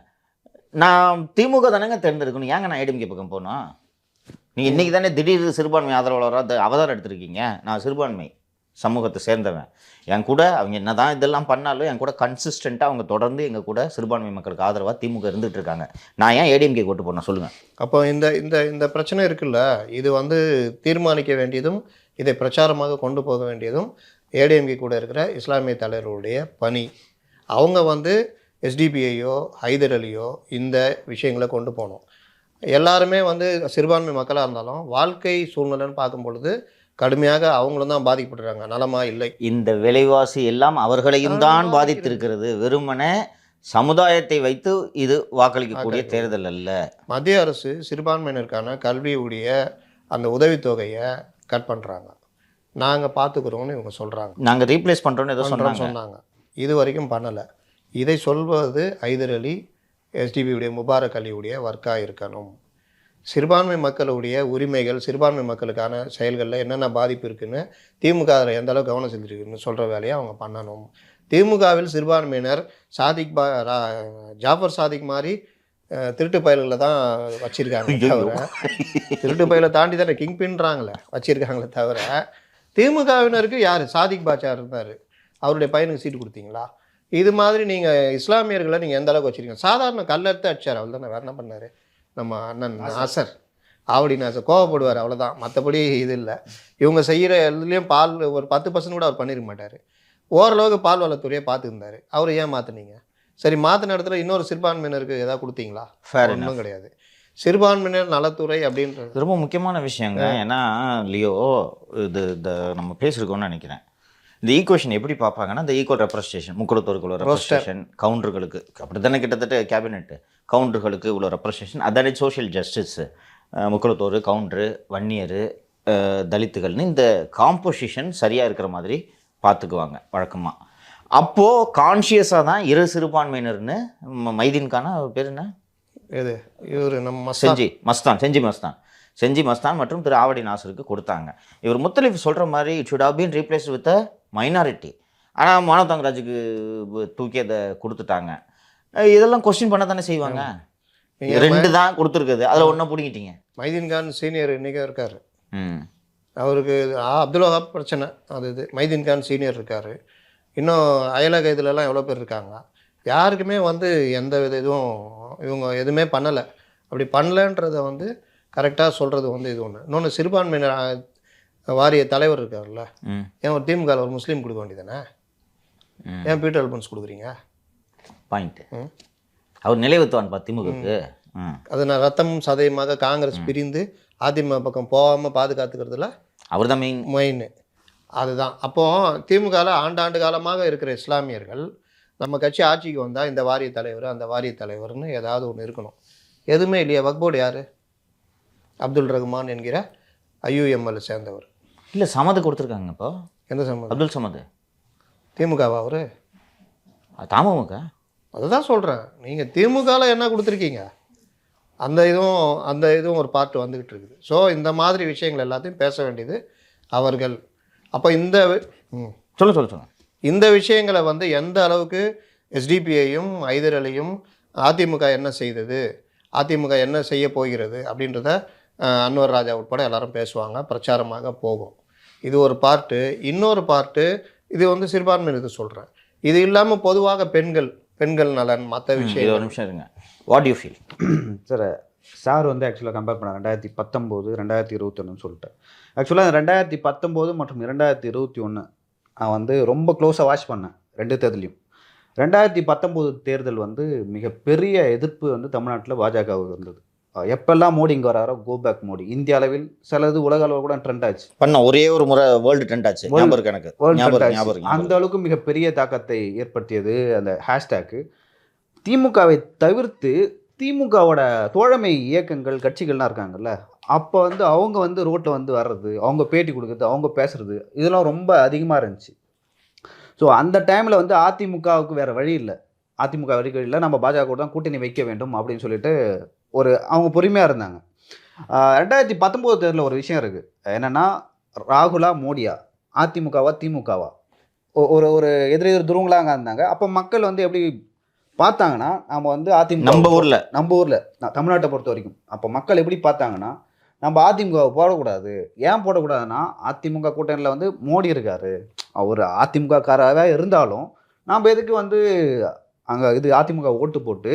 நான் திமுக தானேங்க தேர்ந்தெடுக்கணும். ஏங்க நான் ஏடிஎம்கே பக்கம் போனோம்? நீங்கள் இன்றைக்கி தானே திடீர் சிறுபான்மை ஆதரவாளராக அவதாரம் எடுத்திருக்கீங்க. நான் சிறுபான்மை சமூகத்தை சேர்ந்தவன். என் கூட அவங்க என்ன தான் இதெல்லாம் பண்ணாலும் என் கூட கன்சிஸ்டண்ட்டாக அவங்க தொடர்ந்து எங்கள் கூட சிறுபான்மை மக்களுக்கு ஆதரவாக திமுக இருந்துகிட்டு இருக்காங்க. நான் ஏன் ஏடிஎம்கே ஓட்டு போடணும் சொல்லுங்கள். அப்போ இந்த பிரச்சனை இருக்குல்ல, இது வந்து தீர்மானிக்க வேண்டியதும் இதை பிரச்சாரமாக கொண்டு போக வேண்டியதும் ஏடிஎம்கே கூட இருக்கிற இஸ்லாமிய தலைவர்களுடைய பணி. அவங்க வந்து எஸ்டிபிஐயோ ஹைதர் அலியோ இந்த விஷயங்களை கொண்டு போகணும். எல்லாருமே வந்து சிறுபான்மை மக்களாக இருந்தாலும் வாழ்க்கை சூழ்நிலைன்னு பார்க்கும் பொழுது கடுமையாக அவங்களும் தான் பாதிக்கப்பட்டுறாங்க. நலமா இல்லை. இந்த விலைவாசி எல்லாம் அவர்களையும் தான் பாதித்திருக்கிறது. வெறுமனே சமுதாயத்தை வைத்து இது வாக்களிக்கக்கூடிய தேர்தல் அல்ல. மத்திய அரசு சிறுபான்மையினருக்கான கல்வியுடைய அந்த உதவித்தொகையை கட் பண்ணுறாங்க. நாங்கள் பார்த்துக்குறோம்னு இவங்க சொல்கிறாங்க. நாங்கள் ரீப்ளேஸ் பண்ணுறோன்னு ஏதோ சொன்னாங்க. இது வரைக்கும் பண்ணலை. இதை சொல்வது ஹைதர் அலி எஸ்டிபியுடைய முபாரக் அலியுடைய ஒர்க்காக இருக்கணும். சிறுபான்மை மக்களுடைய உரிமைகள், சிறுபான்மை மக்களுக்கான செயல்களில் என்னென்ன பாதிப்பு இருக்குதுன்னு திமுக அதில் எந்த அளவுக்கு கவனம் செலுத்திருக்குன்னு சொல்கிற வேலையை அவங்க பண்ணணும். திமுகவில் சிறுபான்மையினர் ஜாஃபர் சாதிக் மாதிரி திருட்டு பயல்களை தான் வச்சிருக்காங்க தவிர, திருட்டு பயலை தாண்டி தானே கிங் பின்றாங்களே வச்சிருக்காங்களே தவிர, திமுகவினருக்கு யார் சாதிக் பாட்சா இருந்தார், அவருடைய பையனுக்கு சீட்டு கொடுத்தீங்களா? இது மாதிரி நீங்கள் இஸ்லாமியர்களை நீங்கள் எந்த அளவுக்கு வச்சுருக்கீங்க? சாதாரண கல்லெடுத்து அடிச்சார், அவள் தானே, வேறு என்ன பண்ணார் நம்ம அண்ணன் நாசர், ஆவடி நாசர் கோவப்படுவார், அவ்வளோதான். மற்றபடி இது இல்லை. இவங்க செய்கிற இதுலேயும் பால் ஒரு 10% கூட அவர் பண்ணியிருக்க மாட்டார். ஓரளவுக்கு பால் வளத்துறையை பார்த்துருந்தார். அவர் ஏன் மாற்றினீங்க? சரி, மாற்றின இடத்துல இன்னொரு சிறுபான்மையினருக்கு ஏதாவது கொடுத்தீங்களா? ஒன்றும் கிடையாது. சிறுபான்மையினர் நலத்துறை அப்படின்றது ரொம்ப முக்கியமான விஷயங்க. ஏன்னா லியோ இது நம்ம பேசியிருக்கோம்னு நினைக்கிறேன். இந்த ஈக்குவேஷன் எப்படி பார்ப்பாங்கன்னா, இந்த ஈக்குவல் ரெப்ரஸன்டேஷன், முக்குளத்தோருக்கு உள்ள ரெப்ரஸன்டேஷன், கவுண்டர்களுக்கு அப்படி தானே கிட்டத்தட்ட கேபினெட்டு, கவுண்டர்களுக்கு உள்ள ரெப்ரஸன்டேஷன், அதானே சோஷியல் ஜஸ்டிஸ், முக்குளத்தோர், கவுண்டரு, வன்னியர், தலித்துகள்னு இந்த காம்போசிஷன் சரியாக இருக்கிற மாதிரி பார்த்துக்குவாங்க வழக்கமாக. அப்போது கான்ஷியஸாக தான் இரு சிறுபான்மையினர்னு மைதீன்கான பேர் என்ன, எது இவர் நம்ம செஞ்சி மஸ்தான் மற்றும் திரு ஆவடி நாசருக்கு கொடுத்தாங்க. இவர் முத்தலிஃப் சொல்கிற மாதிரி it should have been replaced with a minority. ஆனால் மானவ தங்கராஜுக்கு தூக்கி அதை கொடுத்துட்டாங்க. இதெல்லாம் கொஸ்டின் பண்ண தானே செய்வாங்க. 2 தான் கொடுத்துருக்குது, அதில் ஒன்றை பிடிங்கிட்டீங்க. மைதீன் கான் சீனியர் இன்றைக்கி இருக்கார். அவருக்கு அப்துல் வஹாப் பிரச்சனை, அது இது. மைதீன் கான் சீனியர் இருக்கார். இன்னும் அயலக இதுலலாம் எவ்வளோ பேர் இருக்காங்க. யாருக்குமே எந்த வித இதுவும் இவங்க எதுவுமே பண்ணலை. அப்படி பண்ணலன்றதை கரெக்டாக சொல்கிறது இது ஒன்று. இன்னொன்று, சிறுபான்மையினர் வாரிய தலைவர் இருக்கார்ல, ஏன் ஒரு திமுக ஒரு முஸ்லீம் கொடுக்க வேண்டியதானே? ஏன் பீட்டர் அல்பன்ஸ் கொடுக்குறீங்க? பாயிண்ட்டு அவர் நிலைவத்துவான் திமுகவுக்கு. அது நான் ரத்தமும் சதயமாக காங்கிரஸ் பிரிந்து அதிமுக பக்கம் போகாமல் பாதுகாத்துக்கிறதுல அவர் தான் மெயின். அதுதான். அப்போது திமுகவில் ஆண்டாண்டு காலமாக இருக்கிற இஸ்லாமியர்கள் நம்ம கட்சி ஆட்சிக்கு வந்தால் இந்த வாரிய தலைவர் அந்த வாரிய தலைவர்னு ஏதாவது ஒன்று இருக்கணும். எதுவுமே இல்லையா? வக்போர்டு யார்? அப்துல் ரஹ்மான் என்கிற ஐயுஎம்எல் சேர்ந்தவர். இல்லை, சமது கொடுத்துருக்காங்க. இப்போ எந்த சமது? அப்துல் சமது. திமுகவா அவர்? தமுக. அதுதான் சொல்கிறேன். நீங்கள் திமுகவில் என்ன கொடுத்துருக்கீங்க? அந்த இதுவும் ஒரு பார்ட் வந்துக்கிட்டு இருக்குது. ஸோ இந்த மாதிரி விஷயங்கள் எல்லாத்தையும் பேச வேண்டியது அவர்கள். அப்போ சொல்ல இந்த விஷயங்களை எந்த அளவுக்கு எஸ்டிபிஐயும் ஹைதர் அலியும் அதிமுக என்ன செய்தது, அதிமுக என்ன செய்ய போகிறது அப்படின்றத அன்வர் ராஜா உட்பட எல்லாரும் பேசுவாங்க, பிரச்சாரமாக போகும். இது ஒரு பார்ட்டு. இன்னொரு பார்ட்டு இது சிறுபான்மையினருக்கு சொல்கிறேன். இது இல்லாமல் பொதுவாக பெண்கள் நலன் மற்ற விஷயம். ஒரு நிமிஷம் இருங்க. வாட் யூ ஃபீல் சார் ஆக்சுவலாக கம்பேர் பண்ணாங்க 2019 2021 சொல்லிட்டு. ஆக்சுவலாக 2019 மற்றும் 2021 நான் ரொம்ப க்ளோஸாக வாட்ச் பண்ணேன் 2 தேர்தலையும். 2019 தேர்தல் மிகப்பெரிய எதிர்ப்பு தமிழ்நாட்டில் பாஜகவுக்கு இருந்தது. எப்பெல்லாம் மோடி இங்கே வராரோ கோ பேக் மோடி. இந்திய அளவில் சிலது உலக அளவில் கூட ட்ரெண்ட் ஆச்சு. ஒரே ஒரு முறை வேர்ல்டு ட்ரெண்ட் ஆச்சு. அந்த அளவுக்கு மிகப்பெரிய தாக்கத்தை ஏற்படுத்தியது அந்த ஹேஷ்டேக்கு. திமுகவை தவிர்த்து திமுகவோட தோழமை இயக்கங்கள் கட்சிகள்லாம் இருக்காங்கல்ல, அப்போ அவங்க ரோட்டில் வர்றது, அவங்க பேட்டி கொடுக்குறது, அவங்க பேசுறது, இதெல்லாம் ரொம்ப அதிகமாக இருந்துச்சு. ஸோ அந்த டைமில் அதிமுகவுக்கு வேறு வழி இல்லை, அதிமுக வழி இல்லை, நம்ம பாஜக தான் கூட்டணி வைக்க வேண்டும் அப்படின்னு சொல்லிட்டு அவங்க பொறுமையாக இருந்தாங்க. 2019 தேர்தலில் ஒரு விஷயம் இருக்குது. என்னென்னா, ராகுலா மோடியா, அதிமுகவா திமுகவா, ஒரு எதிர் துருவங்களாக இருந்தாங்க. அப்போ மக்கள் எப்படி பார்த்தாங்கன்னா, நம்ம அதிமுக நம்ம ஊரில் தமிழ்நாட்டை பொறுத்த வரைக்கும் அப்போ மக்கள் எப்படி பார்த்தாங்கன்னா, நம்ம அதிமுகவை போடக்கூடாது. ஏன் போடக்கூடாதுன்னா, அதிமுக கூட்டணியில் மோடி இருக்கார், அவர் அதிமுக காராகவே இருந்தாலும் நாம் எதுக்கு அங்கே அதிமுக ஓட்டு போட்டு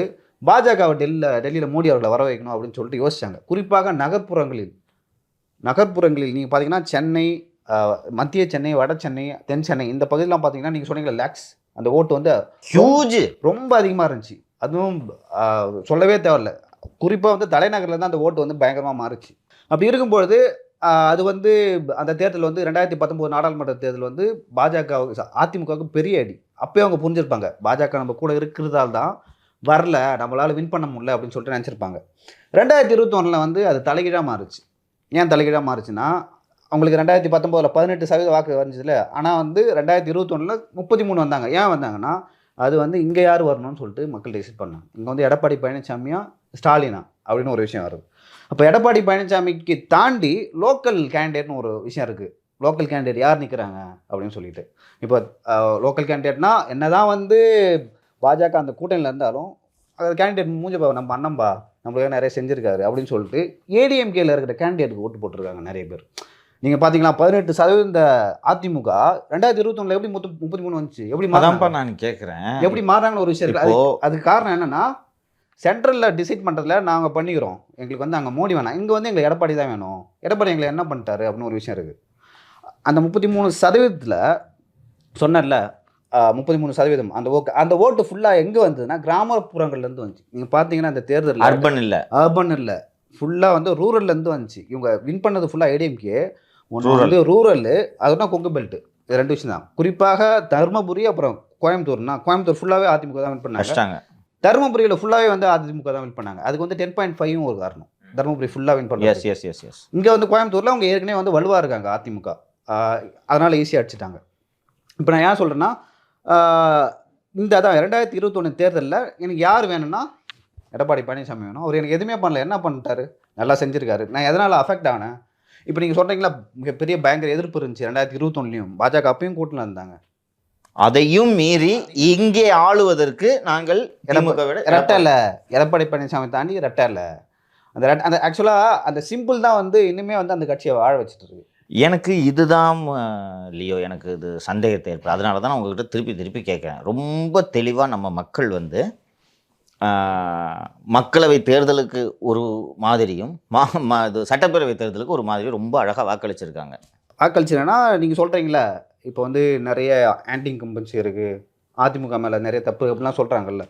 பாஜகவை டெல்லியில் மோடி அவர்களை வர வைக்கணும் அப்படின்னு சொல்லிட்டு யோசிச்சாங்க. குறிப்பாக நகர்ப்புறங்களில் நீங்கள் பார்த்தீங்கன்னா சென்னை, மத்திய சென்னை, வட சென்னை, தென் சென்னை இந்த பகுதியெலாம் பார்த்தீங்கன்னா நீங்கள் சொன்னீங்களா லேக்ஸ், அந்த ஓட்டு ஹியூஜ் ரொம்ப அதிகமாக இருந்துச்சு. அதுவும் சொல்லவே தேவையில்ல. குறிப்பாக தலைநகரில் தான் அந்த ஓட்டு பயங்கரமாக மாறுச்சு. அப்படி இருக்கும்பொழுது அது அந்த தேர்தல் 2019 நாடாளுமன்ற தேர்தல் பாஜக அதிமுகவுக்கு பெரிய அடி. அப்போயே அவங்க புரிஞ்சிருப்பாங்க, பாஜக நம்ம கூட இருக்கிறதால தான் வரல, நம்மளால் வின் பண்ண முடியல அப்படின்னு சொல்லிட்டு நினச்சிருப்பாங்க. 2021 அது தலைகீழாக மாறுச்சு. ஏன் தலைகீழாக மாறுச்சுன்னா, அவங்களுக்கு 2019 18% வாக்கு வந்துச்சுல. ஆனால் 2021 33 வந்தாங்க. ஏன் வந்தாங்கன்னா, அது இங்கே யார் வரணும்னு சொல்லிட்டு மக்கள் டிசைட் பண்ணாங்க. இங்கே எடப்பாடி பழனிசாமியா ஸ்டாலினா அப்படின்னு ஒரு விஷயம் வருது. அப்போ எடப்பாடி பழனிசாமிக்கு தாண்டி லோக்கல் கேண்டிடேட்னு ஒரு விஷயம் இருக்குது. லோக்கல் கேண்டிடேட் யார் நிற்கிறாங்க அப்படின்னு சொல்லிட்டு. இப்போ லோக்கல் கேண்டிடேட்னா என்னதான் வந்து பாஜக அந்த கூட்டணியில் இருந்தாலும் அது கேண்டிடேட் மூஞ்சப்பா நம்ம அண்ணம்பா நம்மளுக்கு நிறைய செஞ்சுருக்காரு அப்படின்னு சொல்லிட்டு ஏடிஎம்கேல இருக்கிற கேண்டிடேட்டுக்கு ஓட்டு போட்டிருக்காங்க நிறைய பேர். நீங்கள் பார்த்தீங்களா 18% இந்த அதிமுக 2021 எப்படி 33 வந்துச்சு, எப்படி அதான்ப்பா நான் கேட்குறேன், எப்படி மாறாங்கன்னு ஒரு விஷயம் இருக்குது. அதுக்கு காரணம் என்னன்னா சென்ட்ரலில் டிசைட் பண்ணுறதுல நாங்கள் பண்ணிக்கிறோம், எங்களுக்கு வந்து அங்கே மோடி வேணாம், இங்கே வந்து எங்களுக்கு எடப்பாடி தான் வேணும், எடப்பாடி எங்களை என்ன பண்ணிட்டாரு அப்படின்னு ஒரு விஷயம் இருக்குது. அந்த 33% சொன்னல 33% அந்த ஓட்டு ஃபுல்லாக எங்கே வந்ததுன்னா கிராமப்புறங்கள்லேருந்து வந்துச்சு. நீங்கள் பார்த்தீங்கன்னா அந்த தேர்தல் அர்பன் இல்லை ஃபுல்லாக வந்து ரூரல்லேருந்து வந்துச்சு. இவங்க வின் பண்ணது ஃபுல்லாக ஏடிஎம்கே. ஒன்று வந்து ரூரல், அதுனா கொங்கு பெல்ட், இது 2 விஷயம் தான். குறிப்பாக தருமபுரி அப்புறம் கோயம்புத்தூர் ஃபுல்லாகவே அதிமுக தான் வின் பண்ணாங்க. தருமபுரியில் ஃபுல்லாகவே வந்து அதிமுக தான் வின் பண்ணாங்க. அதுக்கு வந்து 10.5 ஒரு காரணம், தருமபுரி ஃபுல்லாக வின் பண்ணாங்க. இங்கே வந்து கோயம்புத்தூரில் அவங்க ஏற்கனவே வந்து வலுவாக இருக்காங்க அதிமுக, அதனால் ஈஸியாக அடிச்சிட்டாங்க. இப்போ நான் ஏன் சொல்கிறேன்னா இந்த அதான் 2021 தேர்தலில் எனக்கு யார் வேணும்னா எடப்பாடி பழனிசாமி வேணும். அவர் எனக்கு எதுவுமே பண்ணல, என்ன பண்ணிட்டாரு, நல்லா செஞ்சுருக்காரு. நான் எதனால் அஃபெக்ட் ஆனேன்? இப்போ நீங்கள் சொல்கிறீங்களா மிகப்பெரிய பயங்கர எதிர்ப்பு இருந்துச்சு 2021 பாஜக அப்பயும் கூட்டில் இருந்தாங்க. அதையும் மீறி இங்கே ஆளுவதற்கு நாங்கள் ரெட்டை இல்லை, எடப்பாடி பழனிசாமி தாண்டி ரெட்டை இல்லை. அந்த ஆக்சுவலாக அந்த சிம்பிள் தான் வந்து இன்னுமே வந்து அந்த கட்சியை வாழ வச்சுட்டு இருக்கு. எனக்கு இதுதான் லியோ, எனக்கு இது சந்தேகத்தை ஏற்படும். அதனால தான் நான் உங்ககிட்ட திருப்பி கேட்குறேன். ரொம்ப தெளிவாக நம்ம மக்கள் வந்து மக்களவை தேர்தலுக்கு ஒரு மாதிரியும் இது சட்டப்பேரவை தேர்தலுக்கு ஒரு மாதிரியும் ரொம்ப அழகாக வாக்களிச்சிருக்காங்க. வாக்களிச்சுன்னா நீங்கள் சொல்கிறீங்களா இப்போ வந்து நிறைய ஆன்டி இன்கம்பன்சி இருக்குது, அதிமுக மேலே நிறைய தப்பு அப்படிலாம் சொல்கிறாங்கல்ல.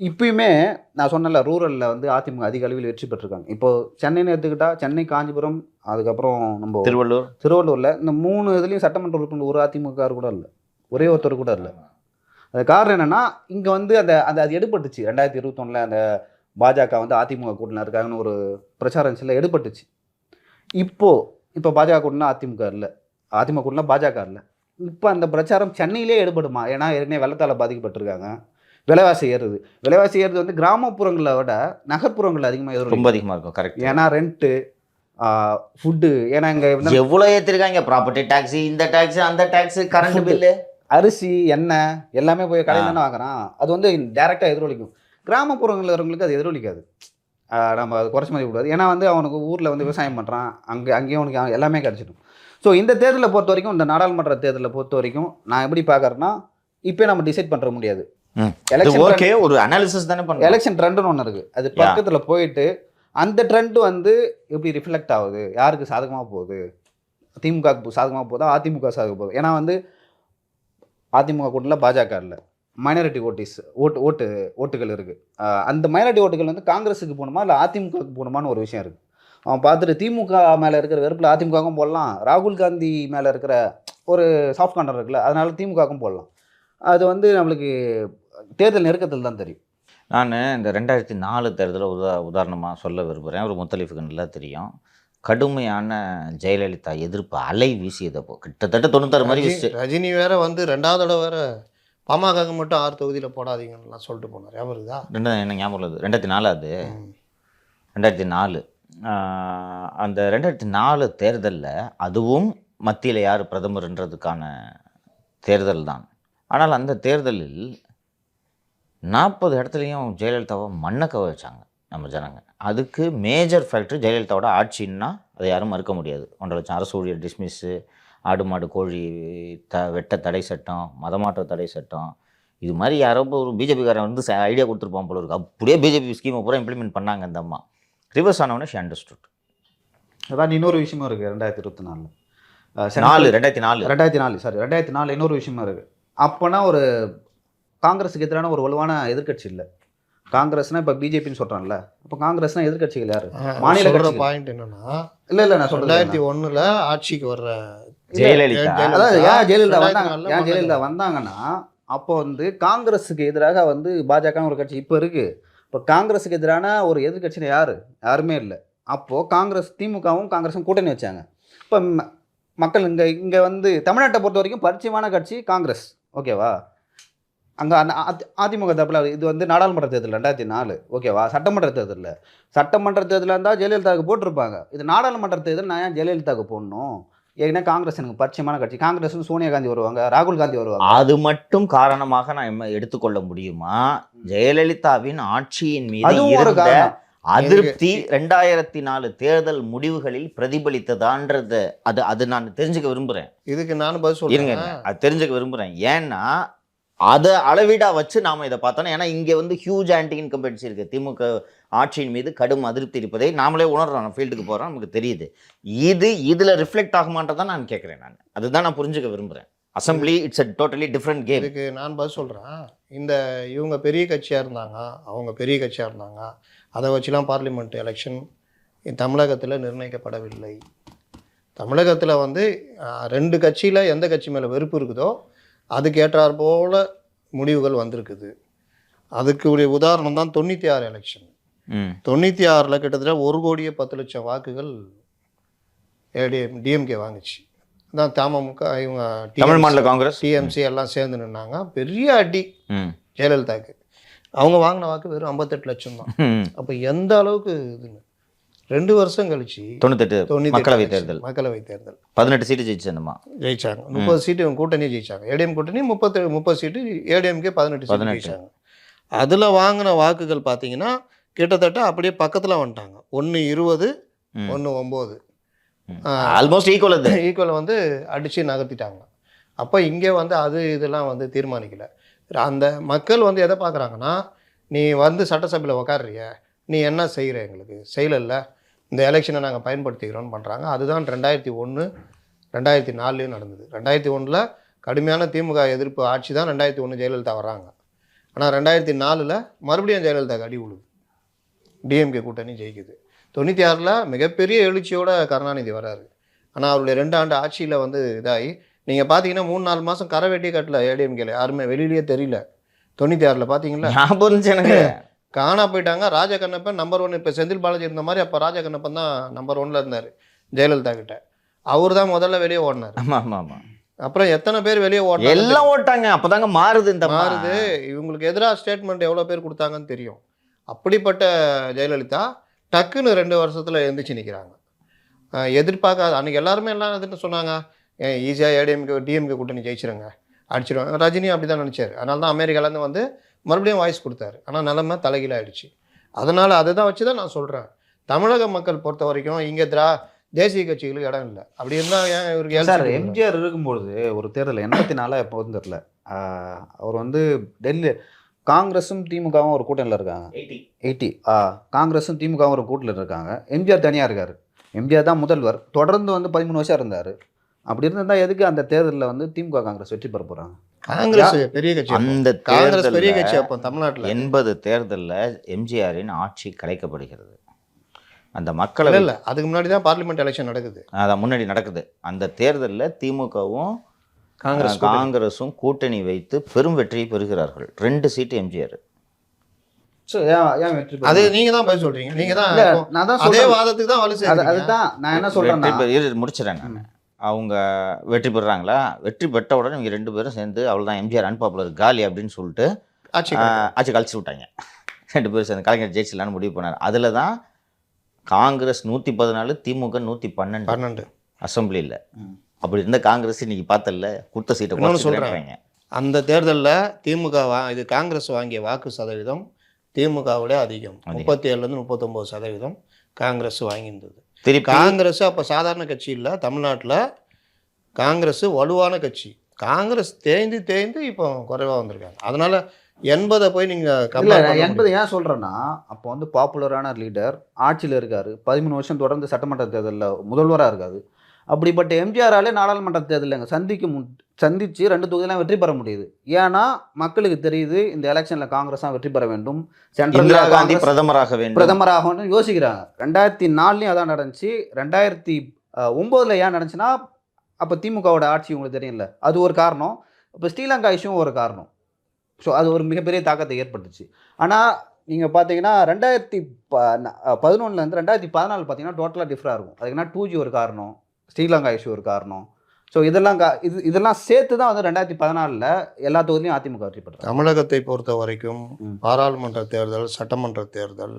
இப்பயுமே நான் சொன்னல ரூரலில் வந்து அதிமுக அதிக அளவில் வெற்றி பெற்றிருக்காங்க. இப்போது சென்னைன்னு எடுத்துக்கிட்டால் சென்னை, காஞ்சிபுரம், அதுக்கப்புறம் நம்ம திருவள்ளூரில் இந்த 3 இதுலேயும் சட்டமன்ற உறுப்பினர் ஒரு அதிமுக கூட இல்லை, ஒரே ஒருத்தர் கூட இல்லை. அது காரணம் என்னென்னா இங்கே வந்து அது எடுபட்டுச்சு 2021 அந்த பாஜக வந்து அதிமுக கூட்டணியில் இருக்காங்கன்னு ஒரு பிரச்சாரம் சில எடுபட்டுச்சு. இப்போ பாஜக கூட்டணினா அதிமுக இல்லை, அதிமுக கூட்டணினா பாஜக இல்லை. இப்போ அந்த பிரச்சாரம் சென்னையிலே எடுபடுமா? ஏன்னா ஏற்கனவே வெள்ளத்தால் பாதிக்கப்பட்டிருக்காங்க, விலைவாசி ஏறுது வந்து கிராமப்புறங்களை விட நகர்ப்புறங்கள் அதிகமாக ரொம்ப அதிகமாக இருக்கும். கரெக்ட். ஏன்னா ரெண்ட்டு, ஃபுட்டு, ஏன்னா இங்கே எவ்வளோ ஏற்றிருக்காங்க, ப்ராப்பர்ட்டி டேக்ஸு, இந்த டேக்ஸு, அந்த டேக்ஸு, கரண்ட் பில்லு, அரிசி, எண்ணெய் எல்லாமே போய் கடையில் தானே வாங்குறான். அது வந்து டைரெக்டாக எதிரொலிக்கும். கிராமப்புறங்களில் இருக்கிறவங்களுக்கு அது எதிரொலிக்காது, நம்ம அது குறைச்சி மதிக்கூடாது. ஏன்னா வந்து அவனுக்கு ஊரில் வந்து விவசாயம் பண்ணுறான், அங்கேயும் அவனுக்கு எல்லாமே கிடச்சிடும். ஸோ இந்த தேர்தலை பொறுத்த வரைக்கும், இந்த நாடாளுமன்ற தேர்தலை பொறுத்த வரைக்கும் நான் எப்படி பார்க்குறேன்னா இப்போ நம்ம டிசைட் பண்ணுற முடியாது. ஒரு அனாலிசிஸ் தானே பண்ணுறோம். எலெக்ஷன் ட்ரெண்டுன்னு ஒன்று இருக்குது, அது பக்கத்தில் போயிட்டு அந்த ட்ரெண்டு வந்து எப்படி ரிஃப்ளெக்ட் ஆகுது, யாருக்கு சாதகமாக போகுது, திமுகவுக்கு சாதகமாக போகுதா, அதிமுக சாதகமாக போகுது. ஏன்னா வந்து அதிமுக கூட்டணியில் பாஜக இல்லை, மைனாரிட்டி ஓட்டுகள் இருக்குது. அந்த மைனாரிட்டி ஓட்டுகள் வந்து காங்கிரஸுக்கு போகணுமா இல்லை அதிமுகவுக்கு போகணுமான்னு ஒரு விஷயம் இருக்குது. அவன் பார்த்துட்டு திமுக மேலே இருக்கிற வெறுப்பில் அதிமுகவும் போடலாம், ராகுல் காந்தி மேலே இருக்கிற ஒரு சாஃப்ட் கார்னர் இருக்குல்ல, அதனால திமுகவும் போடலாம். அது வந்து நம்மளுக்கு தேர்தல் நெருக்கத்தில் தான் தெரியும். நான் இந்த 2004 தேர்தலை உதாரணமாக சொல்ல விரும்புகிறேன். ஒரு முத்தலீஃபுக்கு நல்லா தெரியும். கடுமையான ஜெயலலிதா எதிர்ப்பு அலை வீசியதப்போ கிட்டத்தட்ட 96 மாதிரி வீசி. ரஜினி வேற வந்து 2வது தடவை வேற பாமக மட்டும் 6 தொகுதியில் போடாதீங்கன்னு சொல்லிட்டு போனார். ஞாபகம் இருக்குதா? என்ன ஞாபகம் உள்ளது? 2004 அது 2004 அந்த 2004 தேர்தலில் அதுவும் மத்தியில் யார் பிரதமர்ன்றதுக்கான தேர்தல் தான். ஆனால் அந்த தேர்தலில் 40 இடத்துலையும் ஜெயலலிதாவை மண்ணக்க வச்சாங்க நம்ம ஜனங்க. அதுக்கு மேஜர் ஃபேக்டர் ஜெயலலிதாவோட ஆட்சின்னா அதை யாரும் மறுக்க முடியாது. 1.5 லட்சம் அரசு ஊழியர் டிஸ்மிஸ்ஸு, ஆடு மாடு கோழி வெட்ட தடை சட்டம், மதமாற்ற தடை சட்டம், இது மாதிரி யாரோ ஒரு பிஜேபிக்காரன் வந்து ஐடியா கொடுத்துருப்பான் போல இருக்குது. அப்படியே பிஜேபி ஸ்கீமை பூரா இம்ப்ளிமெண்ட் பண்ணாங்க அந்த அம்மா. ரிவர்ஸ் ஆனவொடனே ஷி அண்டர்ஸ்டுட். அதான் இன்னொரு விஷயமும் இருக்குது 2024 இன்னொரு விஷயமும் இருக்குது. அப்போனா ஒரு காங்கிரஸுக்கு எதிரான ஒரு வலுவான எதிர்கட்சி இல்லை. காங்கிரஸ்னா இப்போ பிஜேபின்னு சொல்கிறான்ல, அப்போ காங்கிரஸ்னா எதிர்கட்சிகள் யார்? மாநில பாயிண்ட் என்னன்னா இல்லை நான் சொல்கிறேன் 2001 ஆட்சிக்கு வர்ற ஜெயலலிதா. அதாவது ஏன் ஜெயலலிதா வந்தாங்கன்னா அப்போ வந்து காங்கிரஸுக்கு எதிராக வந்து பாஜக ஒரு கட்சி இப்போ இருக்குது. இப்போ காங்கிரஸுக்கு எதிரான ஒரு எதிர்கட்சின்னு யாருமே இல்லை. அப்போது காங்கிரஸ் திமுகவும் காங்கிரஸும் கூட்டணி வச்சாங்க. இப்போ மக்கள் இங்கே வந்து தமிழ்நாட்டை பொறுத்த வரைக்கும் பரிச்சயமான கட்சி காங்கிரஸ், ஓகேவா? அங்கே அந்த அதிமுக தரப்பில் இது வந்து நாடாளுமன்ற தேர்தல் 2004, ஓகேவா? சட்டமன்ற தேர்தலில் இருந்தால் ஜெயலலிதாவுக்கு போட்டிருப்பாங்க. இது நாடாளுமன்ற தேர்தல், நான் ஏன் ஜெயலலிதாவுக்கு போடணும்? ஏன்னா காங்கிரஸ் எனக்கு பரிச்சயமான கட்சி. காங்கிரஸ் சோனியா காந்தி வருவாங்க, ராகுல் காந்தி வருவாங்க. அது மட்டும் காரணமாக நான் எடுத்துக்கொள்ள முடியுமா? ஜெயலலிதாவின் ஆட்சியின் மீது அதுவும் ஒரு இருந்த காரணம். அதிருப்தி 2004 தேர்தல் முடிவுகளில் பிரதிபலித்ததான்றத அது நான் தெரிஞ்சுக்க விரும்புறேன். இதுக்கு நான் பதில் இருங்க, சொல்றேன். அது தெரிஞ்சுக்க விரும்புறேன். ஏன்னா அதை அளவீடா வச்சு நாம இதை பார்த்தோன்னா, ஏன்னா இங்க வந்து ஹியூஜ் ஆன்டி இன்கம்பென்சி இருக்கு. திமுக ஆட்சியின் மீது கடும் அதிருப்தி இருப்பதை நாமளே உணர்றோம். ஃபீல்டுக்கு போறோம், நமக்கு தெரியுது. இதுல ரிஃப்ளெக்ட் ஆகுமான்றதான் நான் கேட்கிறேன். நான் அதுதான் நான் புரிஞ்சுக்க விரும்புறேன். Assembly it's a totally different game. இதுக்கு நான் பதில் சொல்றேன். இவங்க பெரிய கட்சியா இருந்தாங்க, அவங்க பெரிய கட்சியா இருந்தாங்க. அதை வச்சுலாம் பார்லிமெண்ட் எலெக்ஷன் தமிழகத்தில் நிர்ணயிக்கப்படவில்லை. தமிழகத்தில் வந்து 2 கட்சியில் எந்த கட்சி மேலே வெறுப்பு இருக்குதோ அதுக்கு ஏற்றாற் போல முடிவுகள் வந்திருக்குது. அதுக்கு உடைய உதாரணம் தான் 96 எலெக்ஷன். 96ல் கிட்டத்தட்ட 1,10,00,000 வாக்குகள் டிஎம்கே வாங்குச்சு. தான் தமுக, இவங்க தமிழ் மாநில காங்கிரஸ், டிஎம்சி எல்லாம் சேர்ந்து நின்னாங்க. பெரிய அடி ஜெயலலிதாக்கு. அவங்க வாங்கின வாக்கு வெறும் 58 லட்சம் தான். அப்போ எந்த அளவுக்கு இதுன்னு 2 வருஷம் கழிச்சு 98 மக்களவை தேர்தல் 18 சீட்டு ஜெயிச்சாங்க. 30 சீட்டு இவங்க கூட்டணி ஜெயிச்சாங்க. ஏடிஎம் கூட்டணி 30 சீட்டு, ஏடிஎம்கே 18 சீட்டு ஜெயிச்சாங்க. அதில் வாங்கின வாக்குகள் பார்த்தீங்கன்னா கிட்டத்தட்ட அப்படியே பக்கத்தில் வந்துட்டாங்க. 1 20 1 9 ஆல்மோஸ்ட் ஈக்குவல் வந்து அடித்து நகர்த்திட்டாங்க. அப்போ இங்கே வந்து இதெல்லாம் வந்து தீர்மானிக்கல. அந்த மக்கள் வந்து எதை பார்க்குறாங்கன்னா, நீ வந்து சட்டசபையில் உக்காடுறிய, நீ என்ன செய்கிற, எங்களுக்கு செய்யலைல்ல, இந்த எலெக்ஷனை நாங்கள் பயன்படுத்திக்கிறோன்னு பண்ணுறாங்க. அதுதான் 2001 2004 நடந்தது. 2001 கடுமையான திமுக எதிர்ப்பு ஆட்சி தான் 2001 ஜெயலலிதா வர்றாங்க. ஆனால் 2004 மறுபடியும் ஜெயலலிதாக்கு அடி விழுது. டிஎம்கே கூட்டணி ஜெயிக்குது. 96 மிகப்பெரிய எழுச்சியோட கருணாநிதி வராரு. ஆனால் அவருடைய 2 ஆண்டு ஆட்சியில் வந்து இதாகி நீங்கள் பார்த்தீங்கன்னா 3-4 மாதம் கரை வெட்டி கட்டல ஏடிஎம்கேல, யாருமே வெளியிலேயே தெரியல. 96 பார்த்தீங்களா, காணா போயிட்டாங்க. ராஜகண்ணப்பன் நம்பர் 1. இப்போ செந்தில் பாலாஜி இருந்த மாதிரி அப்போ ராஜகண்ணப்பன் தான் நம்பர் 1ல் இருந்தார் ஜெயலலிதா கிட்ட. அவர் தான் முதல்ல வெளியே ஓடினார். அப்புறம் எத்தனை பேர் வெளியே ஓடினாங்க, எல்லாம் ஓட்டாங்க. அப்போதாங்க மாறுது. இவங்களுக்கு எதிராக ஸ்டேட்மெண்ட் எவ்வளோ பேர் கொடுத்தாங்கன்னு தெரியும். அப்படிப்பட்ட ஜெயலலிதா டக்குன்னு 2 வருஷத்தில் எழுந்திரிச்சு நிற்கிறாங்க. எதிர்பார்க்காத அன்றைக்கி எல்லாருமே எல்லாம் எதுன்னு சொன்னாங்க, ஈஸியாக ஏடிஎம்கே டிஎம்கே கூட்டணி ஜெயிச்சிருங்க, அடிச்சிடுவாங்க. ரஜினியும் அப்படி தான் நினச்சார். அதனால தான் அமெரிக்காலேருந்து வந்து மறுபடியும் வாய்ஸ் கொடுத்தாரு. ஆனால் நிலைமை தலைகீழாயிடுச்சு. அதனால் அதை தான் வச்சு தான் நான் சொல்கிறேன், தமிழக மக்கள் பொறுத்த வரைக்கும் இங்கே தேசிய கட்சிகளுக்கு இடம் இல்லை. அப்படி இருந்தால் ஏன் இவருக்கு சார் எம்ஜிஆர் இருக்கும்பொழுது ஒரு தேர்தல் 84 எப்போ வந்து தெரியல, அவர் வந்து டெல்லி காங்கிரஸும் திமுகவும் ஒரு கூட்டணியில் இருக்காங்க. 80 காங்கிரஸும் திமுகவும் ஒரு கூட்டணியில் இருக்காங்க. எம்ஜிஆர் தனியாக இருக்கார். எம்ஜிஆர் தான் முதல்வர். தொடர்ந்து வந்து 13 வருஷம் இருந்தார். அப்படி இருந்தால் எதுக்கு அந்த தேர்தலில் வந்து திமுக காங்கிரஸ் வெற்றி பெற போகிறாங்க? காங்கிரஸ் பெரிய கட்சி. அந்த காங்கிரஸ் பெரிய கட்சி. அப்போ தமிழ்நாட்டில் 80 தேர்தலில் எம்ஜிஆரின் ஆட்சி கலைக்கப்படுகிறது. அந்த மக்கள் இல்லை, அதுக்கு முன்னாடி தான் பார்லிமெண்ட் எலெக்ஷன் நடக்குது. அதான் முன்னாடி நடக்குது. அந்த தேர்தலில் திமுகவும் காங்கிரஸும் கூட்டணி வைத்து பெரும் வெற்றியை பெறுகிறார்கள். 2 சீட்டு எம்ஜிஆர். அது நீங்க தான் போய் சொல்றீங்க. நீங்க தான் அதே வாதத்துக்கு தான் வலு சேர்த்து. அதுதான் நான் என்ன சொல்றேன், முடிச்சிடறேன் நான். அவங்க வெற்றி பெறுறாங்களா, வெற்றி பெற்ற உடனே இவங்க 2 பேரும் சேர்ந்து அவ்வளோதான் எம்ஜிஆர் அன்பாப்புலர் காலி அப்படின்னு சொல்லிட்டு ஆட்சி கழிச்சு விட்டாங்க. 2 பேரும் சேர்ந்து கலைஞர் ஜெயிச்சிடலான்னு முடிவு பண்ணார். அதில் தான் காங்கிரஸ் 114, திமுக 112 அசம்பிளியில். அப்படி இருந்த காங்கிரஸ் இன்னைக்கு பார்த்தல கொடுத்த சீட்டை சொல்கிறாங்க. அந்த தேர்தலில் திமுக இது காங்கிரஸ் வாங்கிய வாக்கு சதவீதம் திமுகவோட அதிகம். 37லேருந்து 39% காங்கிரஸ் வாங்கியிருந்தது. காங்கிரஸ் அப்போ சாதாரண கட்சி இல்லை. தமிழ்நாட்டில் காங்கிரஸ் வலுவான கட்சி. காங்கிரஸ் தேய்ந்து இப்போ குறைவாக வந்திருக்காங்க. அதனால் 80 போய் நீங்கள் 80 ஏன் சொல்கிறேன்னா, அப்போ வந்து பாப்புலரான லீடர் ஆட்சியில் இருக்கார். 13 வருஷம் தொடர்ந்து சட்டமன்ற தேர்தலில் முதல்வராக இருக்காரு. அப்படிப்பட்ட எம்ஜிஆராலே நாடாளுமன்ற தேர்தலில் சந்தித்து 2 தொகுதியெல்லாம் வெற்றி பெற முடியுது. ஏன்னா மக்களுக்கு தெரியுது இந்த எலெக்ஷனில் காங்கிரஸ் தான் வெற்றி பெற வேண்டும், சென்ட்ரல் பிரதமராக யோசிக்கிறாங்க. 2004 அதான் நடந்துச்சு. 2009 ஏன் நடந்துச்சுன்னா, அப்போ திமுகவோட ஆட்சி உங்களுக்கு தெரியல, அது ஒரு காரணம். இப்போ ஸ்ரீலங்கா இஷ்யூவும் ஒரு காரணம். ஸோ அது ஒரு மிகப்பெரிய தாக்கத்தை ஏற்பட்டுச்சு. ஆனால் நீங்கள் பார்த்தீங்கன்னா 2011 2014 பார்த்தீங்கன்னா டோட்டலாக டிஃப்ரெண்டாக இருக்கும். அதுக்குன்னா 2G ஒரு காரணம், ஸ்ரீலங்கா இஷ்யூ ஒரு காரணம். ஸோ இதெல்லாம் சேர்த்து தான் வந்து 2014 எல்லா தொகுதியிலையும் அதிமுக வெற்றி பெற்றாங்க. தமிழகத்தை பொறுத்த வரைக்கும் பாராளுமன்ற தேர்தல், சட்டமன்ற தேர்தல்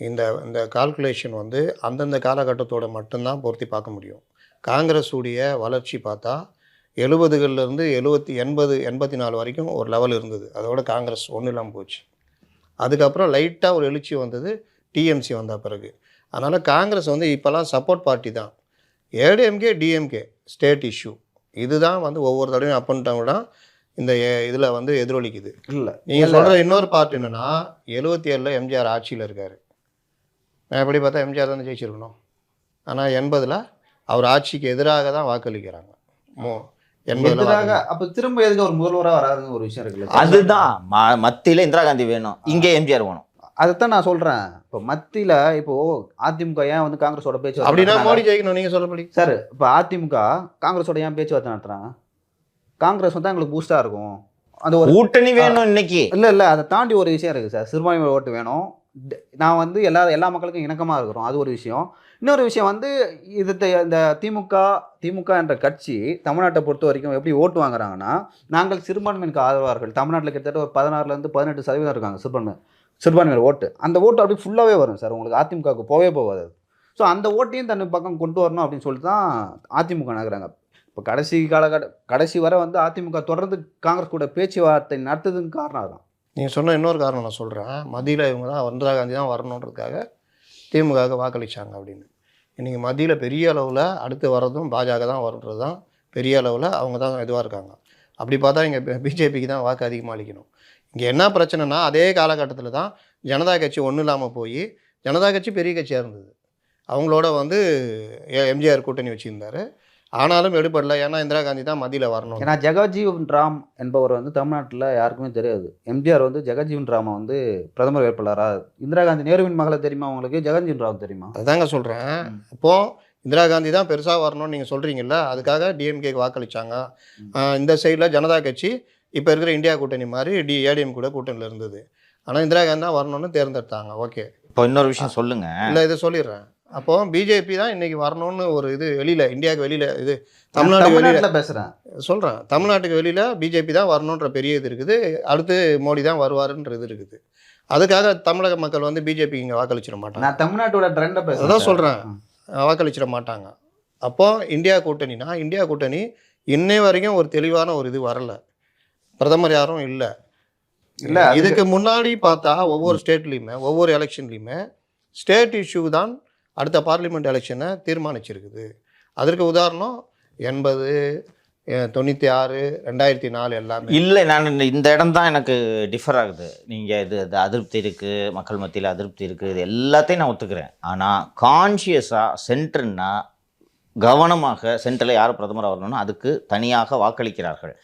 இந்த இந்த கால்குலேஷன் வந்து அந்தந்த காலகட்டத்தோட மட்டும்தான் பொருத்தி பார்க்க முடியும். காங்கிரஸ் உடைய வளர்ச்சி பார்த்தா 70கள்லேருந்து 84 வரைக்கும் ஒரு லெவல் இருந்தது. அதோட காங்கிரஸ் ஒன்றும் இல்லாமல் போச்சு. அதுக்கப்புறம் லைட்டாக ஒரு எழுச்சி வந்தது டிஎம்சி வந்த பிறகு. அதனால் காங்கிரஸ் வந்து இப்போல்லாம் சப்போர்ட் பார்ட்டி தான். ஏடிஎம்கே டிஎம்கே ஸ்டேட் இஷ்யூ இதுதான் வந்து ஒவ்வொரு தடவையும் அப் அண்ட் டவுன் தான் இந்த இதில் வந்து எதிரொலிக்குது. இல்லை நீங்கள் சொல்கிற இன்னொரு பார்ட் என்னென்னா 77 எம்ஜிஆர் ஆட்சியில் இருக்கார். நான் எப்படி பார்த்தா எம்ஜிஆர் தான் ஜெயிச்சிருக்கணும். ஆனால் 80 அவர் ஆட்சிக்கு எதிராக தான் வாக்களிக்கிறாங்க. 80 அப்போ திரும்ப எதுக்கு ஒரு முதல்வராக வராதுன்னு ஒரு விஷயம் இருக்குல்ல. அதுதான் மத்தியில் இந்திரா காந்தி வேணும், இங்கே எம்ஜிஆர் வேணும். அதைத்தான் நான் சொல்கிறேன். இப்போ மத்தியில் இப்போ அதிமுக ஏன் வந்து காங்கிரஸோட பேச்சு அப்படின்னா மோடி ஜெயிக்கணும் நீங்கள் சொல்லப்படி சார். இப்போ அதிமுக காங்கிரஸோட ஏன் பேச்சுவார்த்தை நடத்துகிறாங்க? காங்கிரஸ் வந்து எங்களுக்கு பூஸ்டாக இருக்கும், அந்த ஒரு கூட்டணி வேணும் இன்னைக்கு. இல்லை அதை தாண்டி ஒரு விஷயம் இருக்குது சார். சிறுபான்மை ஓட்டு வேணும், நான் வந்து எல்லா மக்களுக்கும் இணக்கமாக இருக்கிறோம், அது ஒரு விஷயம். இன்னொரு விஷயம் வந்து இந்த திமுக என்ற கட்சி தமிழ்நாட்டை பொறுத்த வரைக்கும் எப்படி ஓட்டு வாங்குறாங்கன்னா, நாங்கள் சிறுபான்மையினுக்கு ஆதரவார்கள். தமிழ்நாட்டில் கிட்டத்தட்ட ஒரு 16% 18% இருக்காங்க சிறுபான்மையினர் ஓட்டு. அந்த ஓட்டு அப்படியே ஃபுல்லாகவே வரும் சார், உங்களுக்கு அதிமுகவுக்கு போகாது. ஸோ அந்த ஓட்டையும் தன் பக்கம் கொண்டு வரணும் அப்படின்னு சொல்லிட்டு தான் அதிமுக நகராங்க. இப்போ கடைசி வரை வந்து அதிமுக தொடர்ந்து காங்கிரஸ் கூட பேச்சுவார்த்தை நடத்துறதுக்கு காரணம் அதுதான். நீங்கள் சொன்ன இன்னொரு காரணம் நான் சொல்கிறேன். மத்தியில் இவங்க தான் இந்திரா காந்தி தான் வரணுன்றதுக்காக திமுகவுக்கு வாக்களித்தாங்க அப்படின்னு. இன்றைக்கி மத்தியில் பெரிய அளவில் அடுத்து வர்றதும் பாஜக தான் வருன்றது தான் பெரிய அளவில் அவங்க தான் இதுவாக இருக்காங்க. அப்படி பார்த்தா இங்கே பிஜேபிக்கு தான் வாக்கு அதிகமாக அளிக்கணும். இங்கே என்ன பிரச்சனைனா, அதே காலகட்டத்தில் தான் ஜனதா கட்சி ஒன்றும் இல்லாமல் போய் ஜனதா கட்சி பெரிய கட்சியாக இருந்தது. அவங்களோட வந்து எம்ஜிஆர் கூட்டணி வச்சுருந்தார். ஆனாலும் எடுபடல. ஏன்னா இந்திரா காந்தி தான் மத்தியில் வரணும். ஏன்னா ஜெகஜீவன் ராம் என்பவர் வந்து தமிழ்நாட்டில் யாருக்குமே தெரியாது. எம்ஜிஆர் வந்து ஜெகஜீவன் ராமை வந்து பிரதமர் வேட்பாளராக, இந்திரா காந்தி நேருவின் மகளை தெரியுமா உங்களுக்கு? ஜெகஜீவன் ராம் தெரியுமா? அதுதாங்க சொல்கிறேன். இப்போது இந்திரா காந்தி தான் பெருசாக வரணும்னு நீங்கள் சொல்கிறீங்கல்ல, அதுக்காக டிஎம்கேக்கு வாக்களித்தாங்க. இந்த சைடில் ஜனதா கட்சி இப்போ இருக்கிற இந்தியா கூட்டணி மாதிரி ஏடிஎம் கூட கூட்டணியில் இருந்தது. ஆனால் இந்திரா காந்தி தான் வரணும்னு தேர்ந்தெடுத்தாங்க. ஓகே, இப்போ இன்னொரு விஷயம் சொல்லுங்கள். இல்லை இதை சொல்லிடுறேன். அப்போது பிஜேபி தான் இன்றைக்கி வரணும்னு ஒரு இது வெளியில், இந்தியாவுக்கு வெளியில், இது தமிழ்நாட்டுக்கு வெளியில் பேசுகிறேன் சொல்கிறேன். தமிழ்நாட்டுக்கு வெளியில் பிஜேபி தான் வரணுன்ற பெரிய இது இருக்குது. அடுத்து மோடி தான் வருவாருன்ற இது இருக்குது. அதுக்காக தமிழக மக்கள் வந்து பிஜேபி இங்கே வாக்களிச்சிட மாட்டாங்க. நான் தமிழ்நாட்டோட ட்ரெண்டை அதான் சொல்கிறேன், வாக்களிச்சிட மாட்டாங்க. அப்போது இந்தியா கூட்டணி இன்னை வரைக்கும் ஒரு தெளிவான ஒரு இது வரலை. பிரதமர் யாரும் இல்லை. இதுக்கு முன்னாடி பார்த்தா ஒவ்வொரு ஸ்டேட்லேயுமே ஒவ்வொரு எலெக்ஷன்லேயுமே ஸ்டேட் இஷ்யூ தான் அடுத்த பார்லிமெண்ட் எலெக்ஷனை தீர்மானிச்சிருக்குது. அதற்கு உதாரணம் 80, 96, 2004 எல்லாமே. இல்லை, நான் இந்த இடம் தான் எனக்கு டிஃபர் ஆகுது. நீங்கள் இது அதிருப்தி இருக்குது, மக்கள் மத்தியில் அதிருப்தி இருக்குது, இது எல்லாத்தையும் நான் ஒத்துக்கிறேன். ஆனால் கான்ஷியஸாக சென்ட்ருன்னா கவனமாக சென்ட்ரில் யார் பிரதமராக வரணும்னா அதுக்கு தனியாக வாக்களிக்கிறார்கள்.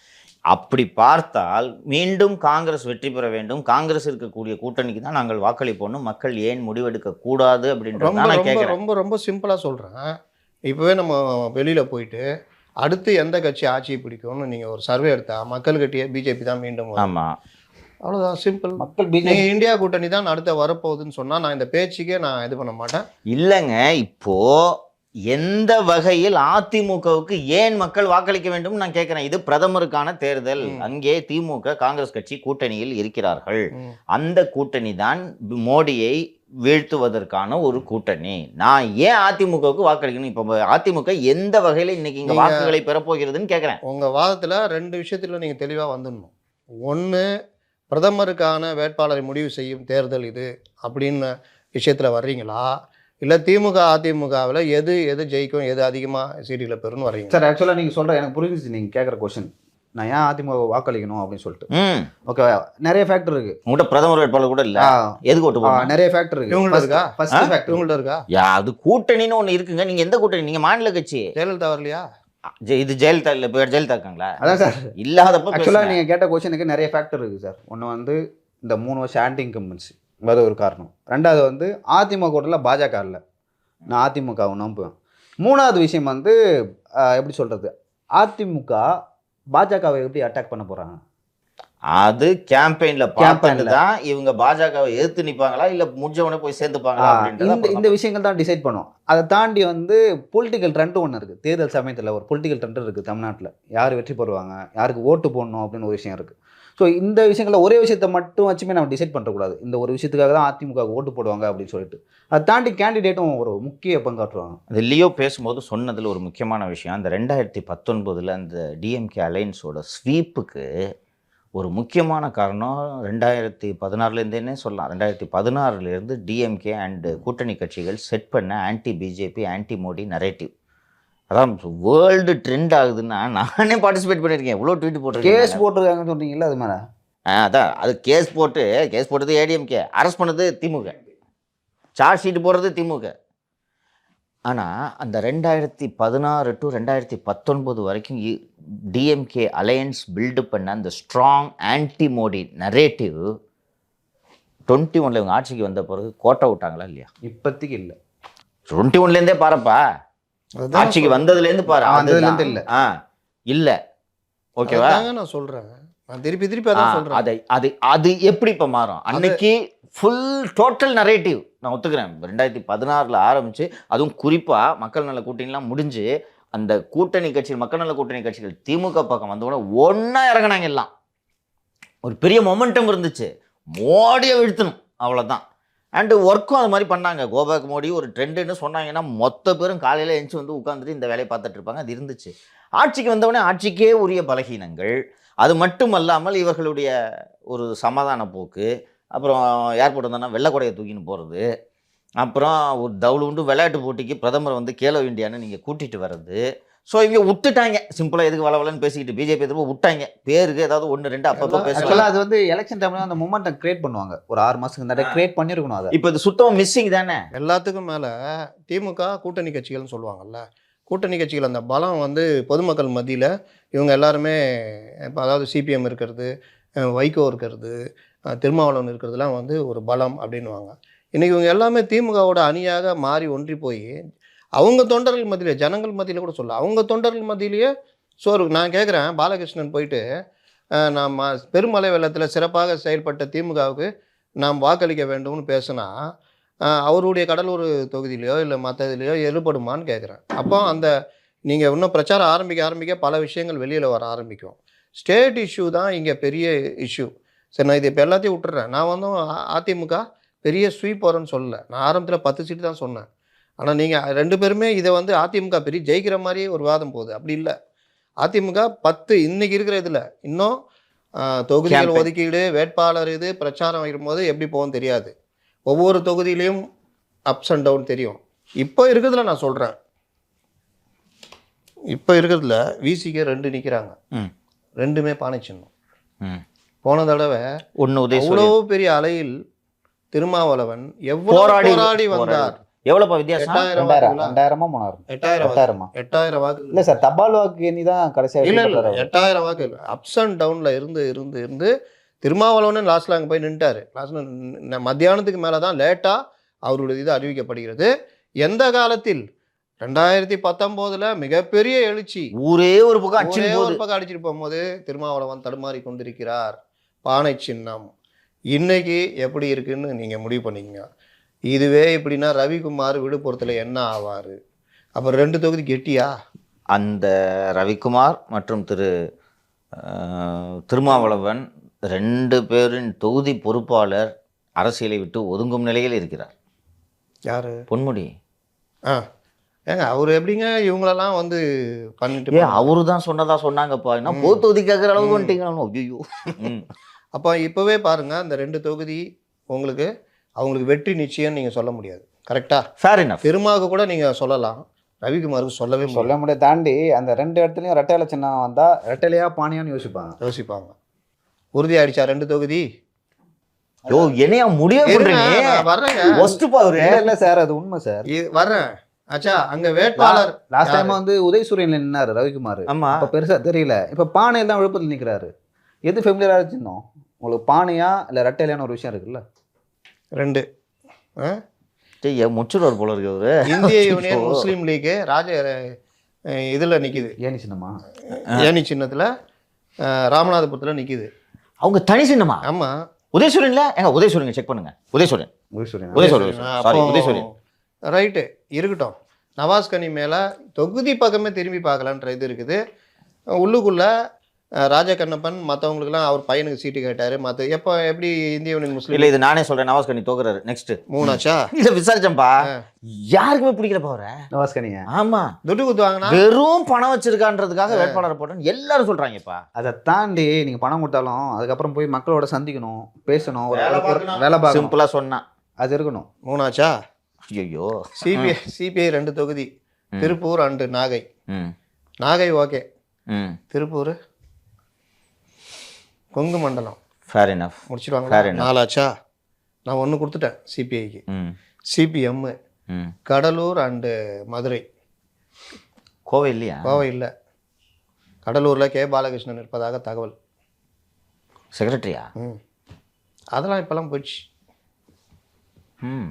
அப்படி பார்த்தால் மீண்டும் காங்கிரஸ் வெற்றி பெற வேண்டும், காங்கிரஸ் இருக்கக்கூடிய கூட்டணிக்கு தான் நாங்கள் வாக்களிப்போம், மக்கள் ஏன் முடிவெடுக்க கூடாது அப்படின்றது ரொம்ப ரொம்ப சிம்பிளாக சொல்கிறேன். இப்போவே நம்ம வெளியில் போயிட்டு அடுத்து எந்த கட்சி ஆட்சியை பிடிக்கும்னு நீங்கள் ஒரு சர்வே எடுத்தால் மக்கள்கிட்டயே பிஜேபி தான் மீண்டும். ஆமாம், அவ்வளோதான், சிம்பிள். மக்கள் நீங்கள் இந்தியா கூட்டணி தான் அடுத்த வரப்போகுதுன்னு சொன்னால் நான் இந்த பேச்சுக்கே நான் இது பண்ண மாட்டேன். இல்லைங்க, இப்போது எந்த வகையில் அதிமுகவுக்கு ஏன் மக்கள் வாக்களிக்க வேண்டும் நான் கேட்கிறேன். இது பிரதமருக்கான தேர்தல். அங்கே திமுக காங்கிரஸ் கட்சி கூட்டணியில் இருக்கிறார்கள். அந்த கூட்டணி தான் மோடியை வீழ்த்துவதற்கான ஒரு கூட்டணி. நான் ஏன் அதிமுகவுக்கு வாக்களிக்கணும்? இப்போ அதிமுக எந்த வகையில் இன்னைக்கு இங்கே வாக்குகளை பெறப்போகிறதுன்னு கேட்குறேன். உங்கள் வாதத்தில் 2 விஷயத்தில் நீங்கள் தெளிவாக வந்துடணும். ஒன்று, பிரதமருக்கான வேட்பாளரை முடிவு செய்யும் தேர்தல் இது அப்படின்னு விஷயத்தில் வர்றீங்களா, இல்லை திமுக அதிமுகவில் எது ஜெயிக்கும், எது அதிகமாக சீட்டுகளை பெறும்னு வரீங்க? சார் ஆக்சுவலாக நீங்கள் சொல்கிற எனக்கு புரிஞ்சிச்சு நீங்கள் கேட்குற கொஸ்டின். நான் ஏன் அதிமுக வாக்களிக்கணும் அப்படின்னு சொல்லிட்டு. ஓகே, நிறைய ஃபேக்டர் இருக்குது. உங்கள்கிட்ட பிரதமர் வேட்பாளர் கூட இல்லை, எதுக்கு ஓட்டு போடணும்? நிறைய ஃபேக்டர் இருக்குது. இவங்கள்ட்ட இருக்கா? ஃபர்ஸ்ட் ஃபேக்டர் இவங்கள்ட்ட இருக்கா? அது கூட்டணின்னு ஒன்று இருக்குங்க. நீங்கள் எந்த கூட்டணி? நீங்கள் மாநில கட்சி. ஜெயலலிதா வரலையா? இது ஜெயலலிதா இல்லை, இப்போ ஜெயலலிதா இருக்காங்களா? அதான் சார் இல்லாதப்போ ஆக்சுவலாக நீங்கள் கேட்ட கொஸ்டினுக்கு நிறைய ஃபேக்டர் இருக்குது சார். ஒன்று வந்து இந்த 3 வருஷம் ஆன்டி இன்கம்பன்சி, அது ஒரு காரணம். ரெண்டாவது வந்து அதிமுக கூட்டத்தில் பாஜக இல்லை, நான் அதிமுகவை நம்புவேன். 3வது விஷயம் வந்து எப்படி சொல்கிறது, அதிமுக பாஜகவை எப்படி அட்டாக் பண்ண போகிறாங்க? அது கேம்பெயினில் பார்த்துட்டு தான் இவங்க பாஜகவை எதிர்த்து நிற்பாங்களா இல்லை முடிஞ்சவனே போய் சேர்ந்துப்பாங்களா அப்படின்றது இந்த விஷயங்கள் தான் டிசைட் பண்ணும். அதை தாண்டி வந்து பொலிட்டிக்கல் ட்ரெண்ட் ஒன்று இருக்குது. தேர்தல் சமயத்தில் ஒரு பொலிட்டிக்கல் ட்ரெண்ட் இருக்குது தமிழ்நாட்டில். யார் வெற்றி பெறுவாங்க, யாருக்கு ஓட்டு போடணும் அப்படின்னு ஒரு விஷயம் இருக்குது. ஸோ இந்த விஷயங்களில் ஒரே விஷயத்தை மட்டும் வச்சுமே நம்ம டிசைட் பண்ணக்கூடாது. இந்த ஒரு விஷயத்துக்காக தான் அதிமுக ஓட்டு போடுவாங்க அப்படின்னு சொல்லிட்டு அதை தாண்டி கேண்டிடேட்டும் ஒரு முக்கிய பங்காற்றுவாங்க. அது லியோ பேசும்போது சொன்னதில் ஒரு முக்கியமான விஷயம், அந்த 2019 அந்த டிஎம்கே அலையன்ஸோட ஸ்வீப்புக்கு ஒரு முக்கியமான காரணம் 2016 சொல்லலாம். 2016 டிஎம்கே அண்ட் கூட்டணி கட்சிகள் செட் பண்ண anti BJP anti Modi narrative. அதான் வேர்ல்டு ட்ரெண்ட் ஆகுதுன்னா நானே பார்ட்டிசிபேட் பண்ணியிருக்கேன். எவ்வளோ ட்வீட் போட்டிருக்கேன். கேஸ் போட்டிருக்காங்கன்னு சொன்னீங்களா அது மேலே? அதான் அது கேஸ் போட்டது ஏடிஎம்கே, அரெஸ்ட் பண்ணது திமுக, சார்ஜ் ஷீட் போடுறது திமுக. ஆனால் அந்த 2016 to 2019 வரைக்கும் டிஎம்கே அலையன்ஸ் பில்டு பண்ண அந்த ஸ்ட்ராங் ஆன்டி மோடி நரேட்டிவ் 21 இவங்க ஆட்சிக்கு வந்த பிறகு கோட்டை விட்டாங்களா இல்லையா? இப்போதைக்கு இல்லை. 21 பாருப்பா, ஆட்சிக்கு வந்ததுலேருந்து பாரு. வந்ததுலேருந்து இல்லை. இல்லை. ஓகேவா? நான் சொல்கிறேன், நான் திருப்பி அதான் சொல்கிறேன். அது எப்படி இப்போ மாறும்? அன்னைக்கு ஃபுல் டோட்டல் நரேட்டிவ் நான் ஒத்துக்கிறேன். 2016 ஆரம்பித்து அதுவும் குறிப்பாக மக்கள் நல கூட்டணிலாம் முடிஞ்சு அந்த கூட்டணி கட்சிகள் மக்கள் நல கூட்டணி கட்சிகள் திமுக பக்கம் வந்தோட ஒன்றா இறங்கினாங்க. எல்லாம் ஒரு பெரிய மொமெண்டம் இருந்துச்சு, மோடியை வீழ்த்தணும் அவ்வளோதான். அண்டு ஒர்க்கும் அது மாதிரி பண்ணாங்க. கோபேக் மோடி ஒரு ட்ரெண்டுன்னு சொன்னாங்கன்னா மொத்த பேரும் காலையில் எழுந்து வந்து உட்காந்துட்டு இந்த வேலையை பார்த்துட்டு இருப்பாங்க. அது இருந்துச்சு. ஆட்சிக்கு வந்தவொடனே ஆட்சிக்கே உரிய பலகீனங்கள், அது மட்டும் அல்லாமல் இவர்களுடைய ஒரு சமாதான போக்கு, அப்புறம் ஏர்போர்ட் வந்தோன்னா வெள்ளக்கொடையை தூக்கின்னு போகிறது, அப்புறம் ஒரு தவுளுண்டு விளையாட்டு போட்டிக்கு பிரதமர் வந்து கேலோ இண்டியான்னு நீங்கள் கூட்டிகிட்டு வர்றது. ஸோ இவங்க விட்டுட்டாங்க. சிம்பிளாக எதுக்கு வளவலன்னு பேசிக்கிட்டு பிஜேபி எதிர்ப்பு விட்டாங்க. பேருக்கு ஏதாவது 1-2 அப்பப்போ பேசலாம். அது வந்து எலெக்ஷன் டைம்ல அந்த மூமெண்ட்டை கிரியேட் பண்ணுவாங்க. ஒரு 6 மாதத்துக்கு முன்னாடி கிரியேட் பண்ணியிருக்கணும். அதை இப்போ இது சுத்தமாக மிஸ்ஸிங் தானே. எல்லாத்துக்கும் மேலே திமுக கூட்டணி கட்சிகள்னு சொல்லுவாங்கல்ல, கூட்டணி கட்சிகள் அந்த பலம் வந்து பொதுமக்கள் மத்தியில் இவங்க எல்லாருமே இப்போ அதாவது சிபிஎம் இருக்கிறது, வைகோ இருக்கிறது, திருமாவளவன் இருக்கிறதுலாம் வந்து ஒரு பலம் அப்படின்வாங்க. இன்றைக்கி இவங்க எல்லாமே திமுகவோட அணியாக மாறி ஒன்றி போய் அவங்க தொண்டர்கள் மத்தியிலே, ஜனங்கள் மத்தியில் கூட சொல்ல, அவங்க தொண்டர்கள் மத்தியிலேயே நான் கேட்குறேன், பாலகிருஷ்ணன் போயிட்டு நாம் பெருமழை வெள்ளத்தில் சிறப்பாக செயல்பட்ட திமுகவுக்கு நாம் வாக்களிக்க வேண்டும்னு பேசுனா அவருடைய கடலூர் தொகுதியிலையோ இல்லை மற்ற இதுலையோ எழுப்படுமான்னு கேட்குறேன். அப்போ அந்த நீங்கள் இன்னும் பிரச்சாரம் ஆரம்பிக்க பல விஷயங்கள் வெளியில் வர ஆரம்பிக்கும். ஸ்டேட் இஷ்யூ தான் இங்கே பெரிய இஷ்யூ. சரி, நான் இது இப்போ எல்லாத்தையும் விட்டுறேன். நான் வந்து அதிமுக பெரிய ஸ்வீப் வரும்னு சொல்லலை. நான் ஆரம்பத்தில் 10 சீட்டு தான் சொன்னேன். ஆனால் நீங்கள் 2 பேருமே இதை வந்து அதிமுக பெரிய ஜெயிக்கிற மாதிரியே ஒரு வாதம் போகுது. அப்படி இல்லை. அதிமுக 10 இன்னைக்கு இருக்கிற இதில் இன்னும் தொகுதிகள் ஒதுக்கீடு, வேட்பாளர் இது பிரச்சாரம் வரும்போது எப்படி போகும் தெரியாது. ஒவ்வொரு தொகுதியிலையும் அப்ஸ் அண்ட் டவுன் தெரியும். இப்போ இருக்கிறதுல நான் சொல்கிறேன், இப்போ இருக்கிறதுல விசிக்கு 2 நிற்கிறாங்க, 2மே பானை சின்னம். போன தடவை அவ்வளோ பெரிய அலையில் திருமாவளவன் எவ்வளோ போராடி வந்தார். எவ்வளோப்பா வித்தியாசம்? 8,000 வாக்கு இல்லை சார், தபால் வாக்கு எண்ணி தான் கடைசியாக. இல்லை 8,000 வாக்கு அப்ஸ் அண்ட் டவுனில் இருந்து திருமாவளவன் லாஸ்ட்டில் அங்கே போய் நின்ட்டார். லாஸ்ட்டில் மத்தியானத்துக்கு மேலே தான் லேட்டாக அவருடைய இது அறிவிக்கப்படுகிறது. எந்த காலத்தில் 2019 மிகப்பெரிய எழுச்சி, ஒரே ஒரு பக்கம் அடிச்சுட்டு போகும்போது திருமாவளவன் தடுமாறி கொண்டிருக்கிறார். பானை சின்னம் இன்னைக்கு எப்படி இருக்குன்னு நீங்கள் முடிவு பண்ணிக்கங்க. இதுவே இப்படின்னா ரவிக்குமார் விழுப்புரத்தில் என்ன ஆவார்? அப்புறம் 2 தொகுதி கெட்டியா? அந்த ரவிக்குமார் மற்றும் திருமாவளவன் 2 பேரின் தொகுதி பொறுப்பாளர் அரசியலை விட்டு ஒதுங்கும் நிலையில் இருக்கிறார். யார்? பொன்முடி. ஏங்க அவர் எப்படிங்க இவங்களெல்லாம் வந்து பண்ணிட்டு அவரு தான் சொன்னாங்கப்பா, என்ன பொது தொகுதி கேட்குற அளவுக்கு வந்துட்டீங்க. ஐயோ. அப்போ இப்போவே பாருங்கள், அந்த 2 தொகுதி அவங்களுக்கு வெற்றி நிச்சயம் நீங்கள் சொல்ல முடியாது. கரெக்டாக? ஃபேர் என்ன. பெருமாவுக்கு கூட நீங்கள் சொல்லலாம், ரவிக்குமாருக்கு சொல்ல முடியாது. தாண்டி அந்த 2 இடத்துலையும் ரெட்டையில சின்னம் வந்தால் ரெட்டையிலையா பானியான்னு யோசிப்பாங்க. உறுதியாயிடுச்சா 2 தொகுதி? யோ என்னையா முடிவு வர்றேங்க. இல்லை சார், அது உண்மை சார். வர்றேன். ஆச்சா, அங்கே வேட்பாளர் லாஸ்ட் டைம் வந்து உதயசூரியன்ல நின்னாரு ரவிக்குமார். ஆமா, இப்போ பெருசாக தெரியல. இப்போ பானையில் தான் விழுப்புரத்தில் நிற்கிறாரு. எது ஃபெமிலியராக சின்னம் உங்களுக்கு, பானையா இல்லை ரெட்டையிலான ஒரு விஷயம் இருக்குல்ல? 2 முச்சுருவார் போல இருக்கு. இந்திய யூனியன் முஸ்லீம் லீக் இதில் நிற்கிது. ஏனி சின்னமா? ஏனி சின்னத்தில் ராமநாதபுரத்தில் நிற்கிது. அவங்க தனி சின்னமா? ஆமாம். உதயசூரியன்ல எங்க உதயசூரியன் செக் பண்ணுங்க. உதயசூரியன் ரைட்டு இருக்கட்டும். நவாஸ் கனி மேலே தொகுதி பக்கமே திரும்பி பார்க்கலான்ற இது இருக்குது. உள்ளுக்குள்ளே ராஜா கண்ணப்பன் மற்றவங்களுக்குலாம் அவர் பையனுக்கு சீட்டு கேட்டார். மற்ற எப்போ எப்படி இந்திய யூனியன் முஸ்லீம் இல்லை இது நானே சொல்கிறேன், நவாஸ்கனி தோக்குறாரு. நெக்ஸ்ட் 3 ஆச்சா? இல்லை விசாரிச்சேன்ப்பா, யாருக்குமே பிடிக்கல போகிற. நவாஸ்கனியா? ஆமாம், துட்டு குத்து வாங்கினா வெறும் பணம் வச்சிருக்கான்றதுக்காக வேட்பாளர் போட்டோன்னு எல்லாரும் சொல்கிறாங்கப்பா. அதை தாண்டி நீங்கள் பணம் கொடுத்தாலும் அதுக்கப்புறம் போய் மக்களோட சந்திக்கணும், பேசணும், ஒரு வேலை வேலை பார்க்கணும். சிம்பிளாக சொன்னா அது இருக்கணும். 3 ஆச்சா? ஐயோ. சிபிஐ 2 தொகுதி, திருப்பூர் அண்டு நாகை. ம் நாகை ஓகே, ம் திருப்பூர் கொங்கு மண்டலம் ஃபேர் இனஃப். முடிச்சிடுவாங்க. Fair enough. 4 ஆச்சா? நான் 1 கொடுத்துட்டேன் சிபிஐக்கு. ம் சிபிஎம் ம் கடலூர் அண்டு மதுரை. கோவை இல்லையா? கோவை இல்லை, கடலூரில் கே பாலகிருஷ்ணன் இருப்பதாக தகவல். செக்ரட்டரியா? அதெல்லாம் இப்போல்லாம் போயிடுச்சு. ம்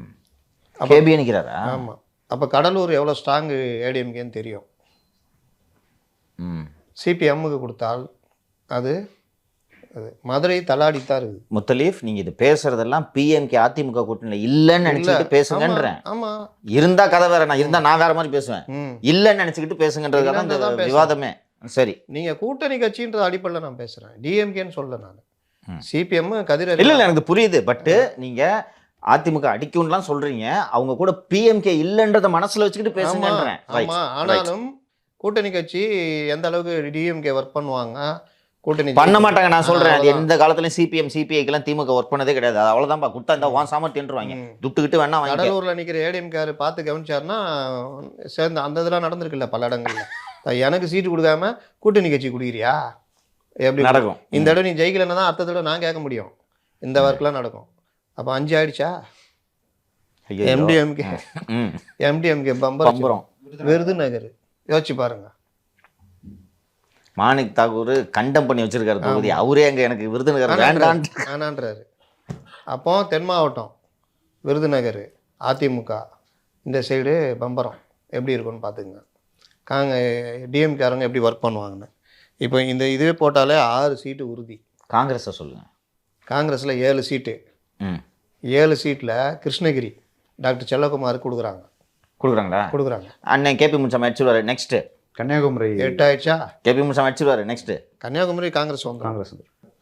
கேபிஏ நிற்கிறாரா? ஆமாம். அப்போ கடலூர் எவ்வளோ ஸ்ட்ராங்கு ஏடிஎம்கேன்னு தெரியும். ம் சிபிஎம்முக்கு கொடுத்தால் அது மதுரை தள்ளாடித்தான் இருக்குது. முத்தலீஃப், நீங்க இது பேசுறதெல்லாம் பிஎம்கே அதிமுக கூட்டணியில் இல்லைன்னு நினைச்சுக்கிட்டு பேசுங்கன்றேன். ஆமாம், இருந்தா கதை வேற, நான் இருந்தா நான் வேற மாதிரி பேசுவேன். ம். இல்லைன்னு நினைச்சுக்கிட்டு பேசுங்கன்றதுக்காக தான் இல்லைன்னு தான் இந்த விவாதமே. சரி, நீங்கள் கூட்டணி கட்சின்ற அடிப்படையில் நான் பேசுகிறேன், டிஎம்கேன்னு சொல்ல நான். ம். சிபிஎம் கதிர இல்ல இல்ல எனக்கு புரியுது. பட்டு நீங்க அதிமுக அடிக்கும்லாம் சொல்றீங்க, அவங்க கூட பிஎம்கே இல்லைன்றத மனசுல வச்சுக்கிட்டு பேசுங்கன்றேன். Right. ஆமாம். ஆனாலும் கூட்டணி கட்சி எந்த அளவுக்கு டிஎம்கே ஒர்க் பண்ணுவாங்க, கூட்டணி பண்ண மாட்டாங்க. நான் சொல்றேன், அது எந்த காலத்துலயும் சிபிஎம் சிபிஐக்கெல்லாம் திமுக ஒர்க் பண்ணதே கிடையாது. அது அவ்வளவுதான்ப்பா, கொடுத்தா இந்த வான் சாமர்த்தியன்றுவாங்க, துட்டுக்கிட்டு வேணா வாங்க. கடலூரில் நிற்கிற ஏடிஎம்கேர் பார்த்து கவனிச்சாருன்னா சேர்ந்து அந்த இதெல்லாம் நடந்திருக்குல்ல பல இடங்கள்ல. எனக்கு சீட்டு கொடுக்காம கூட்டணி கட்சி குடிக்கிறியா எப்படி நடக்கும். இந்த தடவை நீ ஜெயிக்கலன்னா தான் அடுத்த தடவை நான் கேட்க முடியும். இந்த ஒர்க்லாம் நடக்கும். அப்போ 5 ஆயிடுச்சா? ஐயோ. எம்டிஎம்கே ம். எம்டிஎம்கே பம்பரம் பம்பரம். விருதுநகர் யோசிச்சு பாருங்க. மாணிக் தாக்கூர் கண்டம் பண்ணி வச்சிருக்காரு தொகுதி. அவரே அங்க எனக்கு விருதுநகர் வேண்டாம் ஆனான்றாரு. அப்போ தென் மாவட்டம் விருதுநகர் அதிமுக, இந்த சைடு பம்பரம் எப்படி இருக்குன்னு பார்த்துங்க. டிஎம்கேரங்க எப்படி ஒர்க் பண்ணுவாங்கன்னு. இப்போ இந்த இதுவே போட்டாலே 6 சீட்டு உறுதி. காங்கிரஸை சொல்லுங்க. காங்கிரஸில் 7 சீட்டு. ம் 7 சீட்டில் கிருஷ்ணகிரி டாக்டர் செல்லகுமாருக்கு கொடுக்குறாங்க. அண்ணன் கேபி முன்சாமி அடிச்சுருவாரு. நெக்ஸ்ட் கன்னியாகுமரி 8 ஆயிடுச்சா? கேபி முன்சாமி அடிச்சுருவாரு. நெக்ஸ்ட் கன்னியாகுமரி காங்கிரஸ் வந்து காங்கிரஸ்.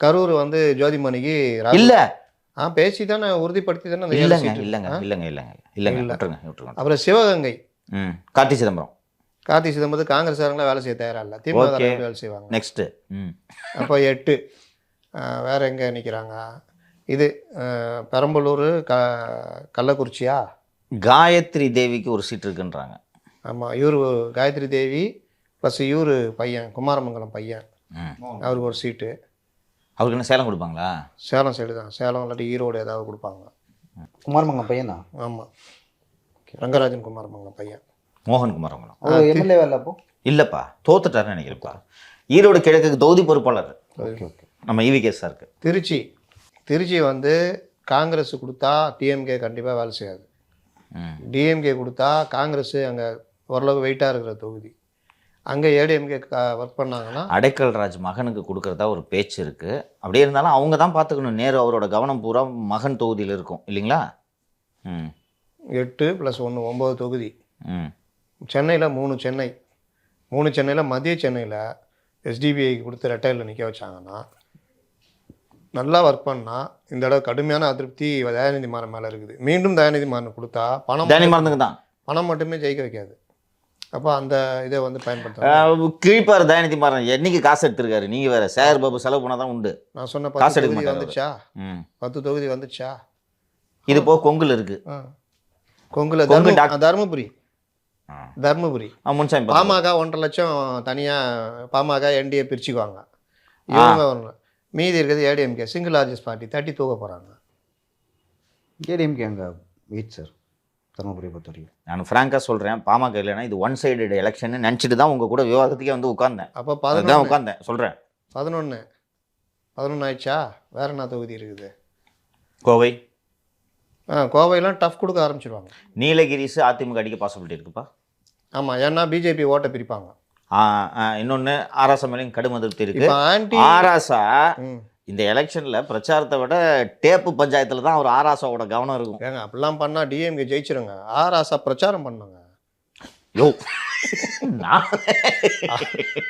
கரூர் வந்து ஜோதிமணிக்கு இல்ல பேசி தானே உறுதிப்படுத்தி தானே அந்த 7 இல்லங்க சீட்டு. இல்லங்க இல்லங்க இல்லங்க இல்லங்க விட்டுருங்க. அப்புறம் சிவகங்கை ம் கார்த்தி சிதம்பரம். கார்த்தி சிதம்பரம் காங்கிரஸ்காரங்கள வேலை செய்ய தயாரா இல்லை, திமுக வேலை செய்வாங்க. நெக்ஸ்ட் ம் அப்போ 8. வேற எங்கே நிற்கிறாங்க? இது பெரம்பலூர் கள்ளக்குறிச்சியா? காயத்ரி தேவிக்கு ஒரு சீட் இருக்குன்றாங்க. ஆமாம், இவர் காயத்ரி தேவி ப்ளஸ் இவர் பையன் குமாரமங்கலம் பையன், அவருக்கு ஒரு சீட்டு. அவருக்கு என்ன சேலம் கொடுப்பாங்களா? சேலம் சைடு தான், சேலம் இல்லாட்டி ஈரோடு ஏதாவது கொடுப்பாங்க. குமாரமங்கலம் பையன் தான். ஆமாம், ரங்கராஜன் குமாரமங்கலம் பையன். மோகன் குமாரமங்கலம் எம்எல்ஏ வேலை அப்போ இல்லைப்பா, தோத்துட்டாருன்னு நினைக்கிறப்பா. ஈரோடு கிழக்குக்கு தொகுதி பொறுப்பாளர் ஓகே ஓகே நம்ம ஈவிகே சாருக்கு. திருச்சி வந்து காங்கிரஸ் கொடுத்தா டிஎம்கே கண்டிப்பாக வேலை செய்யாது. ம் டிஎம்கே கொடுத்தா காங்கிரஸ் அங்கே ஓரளவு வெயிட்டாக இருக்கிற தொகுதி, அங்கே ஏடிஎம்கே ஒர்க் பண்ணாங்கன்னா அடைக்கல் ராஜ் மகனுக்கு கொடுக்கறதா ஒரு பேச்சு இருக்குது. அப்படியே இருந்தாலும் அவங்க தான் பார்த்துக்கணும். நேரு அவரோட கவனம் பூரா மகன் தொகுதியில் இருக்கும் இல்லைங்களா? ம் 8 + 1 9 தொகுதி. ம் சென்னையில் 3 சென்னையில் மத்திய சென்னையில் எஸ்டிபிஐக்கு கொடுத்து ரெட்டையில் நிற்க வச்சாங்கன்னா நல்லா ஒர்க் பண்ணால் இந்த தடவை கடுமையான அதிருப்தி தயாநிதி மாறன் மேலே இருக்குது. மீண்டும் தயாநிதி மாறன் கொடுத்தா பணம் மட்டுமே ஜெயிக்க வைக்காது. அப்போ அந்த இதை வந்து பயன்படுத்த கிழிப்பார் தயாநிதி மாறன். என்னைக்கு காசு எடுத்திருக்காரு? நீங்கள் வேறு சேகர் பாபு செலவு பண்ணால் தான் உண்டு. நான் சொன்ன காசு 10 எடுக்க தொகுதி மாட்டாரு. வந்துச்சா? ம் 10 தொகுதி வந்துச்சா? இது போக கொங்குல இருக்கு. கொங்குல தருமபுரி முன்சாமி பாமக 1.5 லட்சம் தனியாக பாமக என்டிஏ பிரிச்சுக்குவாங்க. இவங்க வரணும், மீதி இருக்கிறது ஏடிஎம்கே சிங்கிள் லார்ஜஸ்ட் பார்ட்டி 30 தூக்க போகிறாங்க. ஏடிஎம்கே அங்கே வெயிட் சார் தருமபுரி பொறுத்த வரைக்கும். நான் ஃப்ராங்காக சொல்கிறேன், பாமக இல்லைன்னா இது ஒன் சைடு எலெக்ஷன் நினச்சிட்டு தான் உங்கள் கூட விவாதத்துக்கே வந்து உட்காந்தேன். அப்போ அதுதான் உட்காந்தேன் சொல்கிறேன். 11 ஆயிடுச்சா? வேற என்ன தொகுதி இருக்குது? கோவை கோவையெல்லாம் டஃப் கொடுக்க ஆரம்பிச்சிடுவாங்க. நீலகிரிஸ் அதிமுக அடிக்க பாசிபிலிட்டி இருக்குப்பா. ஆமாம், ஏன்னா பிஜேபி ஓட்டை பிரிப்பாங்க. இன்னொன்று ஆராசா மேலேயும் கடும் அதிருப்தி இருக்கு. இப்போ ஆன்டி ஆராசா இந்த எலெக்ஷன்ல பிரச்சாரத்தை விட டேப்பு பஞ்சாயத்துல தான் அவர் ஆராசாவோட கவனம் இருக்கும். ஏங்க அப்படிலாம் பண்ணால் டிஎம்கே ஜெயிச்சிருங்க. ஆராசா பிரச்சாரம் பண்ணுங்க. யோ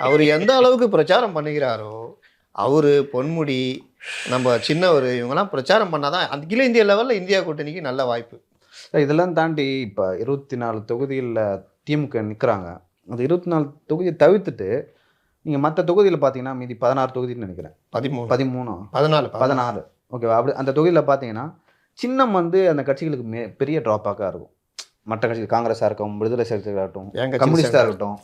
அவர் எந்த அளவுக்கு பிரச்சாரம் பண்ணுகிறாரோ அவர் பொன்முடி நம்ம சின்னவர் இவங்கெல்லாம் பிரச்சாரம் பண்ணாதான் அந்த அகில இந்திய லெவலில் இந்தியா கூட்டணிக்கு நல்ல வாய்ப்பு. இதெல்லாம் தாண்டி இப்போ 24 தொகுதிகளில் திமுக நிற்கிறாங்க. அந்த 24 தொகுதியை தவிர்த்துட்டு நீங்கள் மற்ற தொகுதியில் பார்த்தீங்கன்னா மீதி 16 தொகுதின்னு நினைக்கிறேன். 13 14 ஓகேவா? அப்படி அந்த தொகுதியில் பார்த்தீங்கன்னா சின்னம் வந்து அந்த கட்சிகளுக்கு பெரிய ட்ராபேக்காக இருக்கும். மற்ற கட்சிகள் காங்கிரஸாக இருக்கும், விடுதலை சிறுத்தைகளாக இருக்கட்டும், கம்யூனிஸ்டாக இருக்கட்டும்.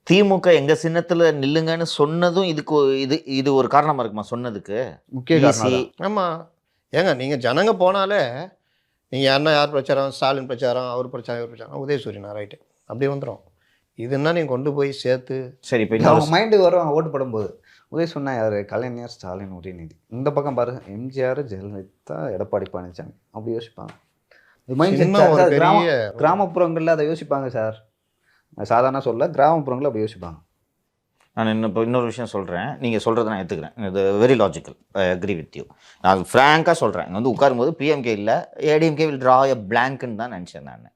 திமுக எங்க சின்னத்துல நில்லுங்கன்னு சொன்னதும் இது ஒரு காரணமா இருக்குமா சொன்னதுக்கு? முக்கிய காரணம். ஆமாம் ஏங்க நீங்கள் ஜனங்க போனாலே நீங்கள் யார் பிரச்சாரம், ஸ்டாலின் பிரச்சாரம், அவர் பிரச்சாரம், இவர் பிரச்சாரம், உதயசூரியனா ரைட்டு அப்படி வந்துடும். இதுன்னா நீங்கள் கொண்டு போய் சேர்த்து சரி இப்போ அவங்க மைண்டுக்கு வரும். ஓட்டு போடும்போது உதய சொன்னா யார்? கலைஞர், ஸ்டாலின், உதயநிதி. இந்த பக்கம் பாரு எம்ஜிஆர், ஜெயலலிதா, எடப்பாடி பழனிசாமி. அப்படி யோசிப்பாங்க. கிராமப்புறங்களில் அதை யோசிப்பாங்க சார். சாதாரண சொல்ல கிராமப்புறங்களில் அப்படி யோசிப்பாங்க. நான் இப்போ இன்னொரு விஷயம் சொல்கிறேன், நீங்கள் சொல்கிறத நான் எடுத்துக்கிறேன். இது very logical, I agree with you. நான் ஃப்ராங்காக சொல்கிறேன். இங்கே வந்து உட்காரும்போது பிஎம்கே இல்லை, ஏடிஎம்கே வில் ட்ரா எ பிளாங்க்னு தான் நினச்சேன் நான்.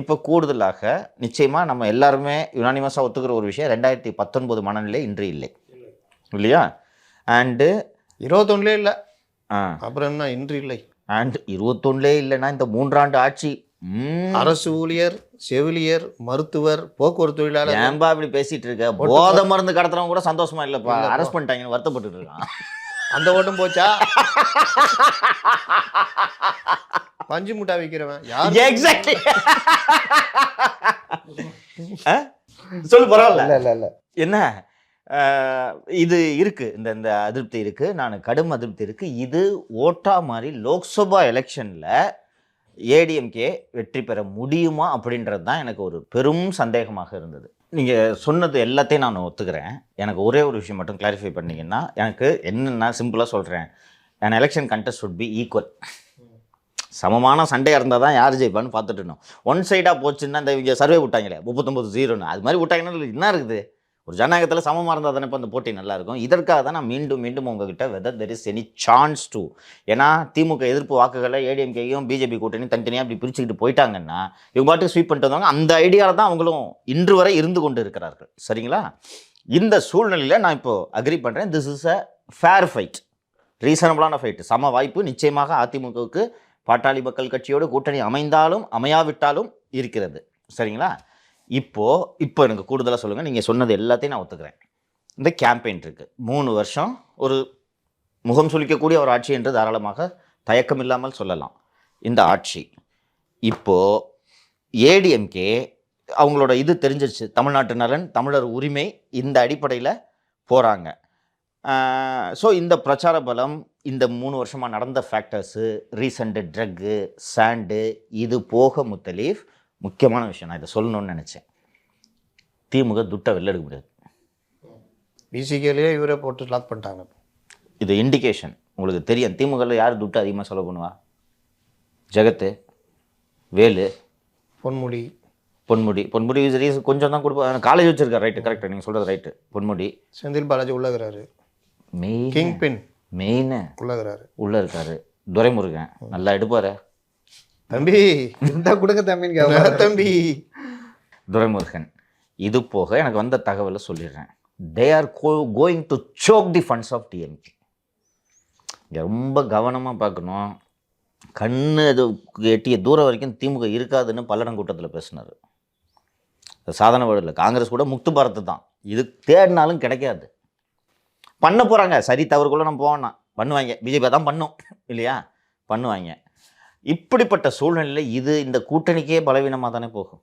இப்போ கூடுதலாக நிச்சயமாக நம்ம எல்லாருமே யுனானிமஸாக ஒத்துக்கிற ஒரு விஷயம், 2019 மனநிலை இன்று இல்லை இல்லையா? அண்டு 21 இல்லை, அப்புறம் என்ன இன்று இல்லை. அண்ட் 21 இல்லைன்னா இந்த 3 ஆண்டு ஆட்சி அரசு ஊழியர், செவிலியர், மருத்துவர், போக்குவரத்து தொழிலாளர். ஏன்பா இப்படி பேசிட்டு இருக்க? போதை மருந்து கடத்துறவங்க கூட சந்தோஷமா இல்லப்பா, அரெஸ்ட் பண்ணிட்டாங்கன்னு வருத்தப்பட்டு இருக்கான். அந்த ஓட்டும் போச்சா? பஞ்சு முட்டா விற்கிறவன் யார்? எக்ஸாக்ட்லி. சொல்லு பரவாயில்ல. இல்ல என்ன இது இருக்கு, இந்த அதிருப்தி இருக்கு, நான் கடும் அதிருப்தி இருக்கு. இது ஓட்டா மாதிரி லோக்சபா எலெக்ஷன்ல ஏடிஎம்கே வெற்றி பெற முடியுமா அப்படின்றது தான் எனக்கு ஒரு பெரும் சந்தேகமாக இருந்தது. நீங்கள் சொன்னது எல்லாத்தையும் நான் ஒத்துக்கிறேன். எனக்கு ஒரே ஒரு விஷயம் மட்டும் கிளாரிஃபை பண்ணிங்கன்னா, எனக்கு என்னென்னா சிம்பிளாக சொல்கிறேன், an election contest should be equal. சமமான சண்டையாக இருந்தால் தான் யார் ஜெயிப்பான்னு பார்த்துட்டு இருந்தோம். ஒன் சைடாக போச்சுன்னா இந்த இங்கே சர்வே விட்டாங்களே 39-0ன்னு, அது மாதிரி விட்டாங்கன்னா என்ன இருக்குது? ஒரு ஜனநாயகத்தில் சமமாக இருந்தால் தானே இப்போ அந்த போட்டி நல்லாயிருக்கும். இதற்காக தான் நான் மீண்டும் உங்ககிட்ட weather there is any chance to, ஏன்னா திமுக எதிர்ப்பு வாக்குகளை ஏடிஎம்கேயும் பிஜேபி கூட்டணி தனித்தனியாக அப்படி பிரிச்சுக்கிட்டு போயிட்டாங்கன்னா இவங்க பாட்டுக்கு ஸ்வீப் பண்ணிட்டு வந்தாங்க. அந்த ஐடியாவில் தான் அவங்களும் இன்று வரை இருந்து கொண்டு இருக்கிறார்கள். சரிங்களா? இந்த சூழ்நிலையில் நான் இப்போது அக்ரி பண்ணுறேன், this is a fair fight, ரீசனபிளான ஃபைட், சம வாய்ப்பு நிச்சயமாக அதிமுகவுக்கு பாட்டாளி மக்கள் கட்சியோடு கூட்டணி அமைந்தாலும் அமையாவிட்டாலும் இருக்கிறது. சரிங்களா? இப்போ எனக்கு கூடுதலாக சொல்லுங்கள். நீங்கள் சொன்னது எல்லாத்தையும் நான் ஒத்துக்கிறேன். இந்த கேம்பெயின் இருக்குது, 3 வருஷம் ஒரு முகம் சுளிக்கக்கூடிய ஒரு ஆட்சி என்று தாராளமாக தயக்கம் இல்லாமல் சொல்லலாம். இந்த ஆட்சி இப்போது ஏடிஎம்கே அவங்களோட இது தெரிஞ்சிருச்சு, தமிழ்நாட்டு நலன், தமிழர் உரிமை, இந்த அடிப்படையில் போகிறாங்க. ஸோ இந்த பிரச்சார பலம், இந்த 3 வருஷமாக நடந்த ஃபேக்டர்ஸு, ரீசெண்டு ட்ரக்கு, சாண்டு, இது போக முத்தலீஃப் முக்கியமான விஷயம் நான் இதை சொல்லணும்னு நினச்சேன். திமுக துட்டை வெளில எடுக்க முடியாது. பிசிகேலேயே இவரே போட்டு லாக் பண்ணிட்டாங்க. இது இண்டிகேஷன். உங்களுக்கு தெரியும் திமுகவில் யார் துட்டு அதிகமாக செலவு பண்ணுவா? ஜெகத்து, வேலு, பொன்முடி கொஞ்சம் தான் கொடுப்பா. காலேஜ் வச்சிருக்காரு, ரைட்டு, கரெக்டாக நீங்கள் சொல்கிறது ரைட்டு. பொன்முடி, செந்தில் பாலாஜி உள்ளகிறாரு, கிங் பின் மெயின் உள்ளே இருக்காரு. துரைமுருகன் நல்லா எடுப்பாரு. தம்பி இருந்தா கொடுங்க தம்பி. துரைமுருகன். இது போக எனக்கு வந்த தகவலை சொல்லிடுறேன். They are going to choke the funds of DMK. இங்கே ரொம்ப கவனமாக பார்க்கணும். கண்ணு அது எட்டிய தூரம் வரைக்கும் திமுக இருக்காதுன்னு பல்லடங்கூட்டத்தில் பேசினார். சாதாரண வேர்டு இல்லை, காங்கிரஸ் கூட முக்து பாரத்து தான், இது தேடினாலும் கிடைக்காது. பண்ண போகிறாங்க, சரி தவறுக்குள்ளே நம்ம போவோம்னா பண்ணுவாங்க. பிஜேபி தான் பண்ணும் இல்லையா? பண்ணுவாங்க. இப்படிப்பட்ட சூழ்நிலையில் இது இந்த கூட்டணிக்கே பலவீனமாக தானே போகும்.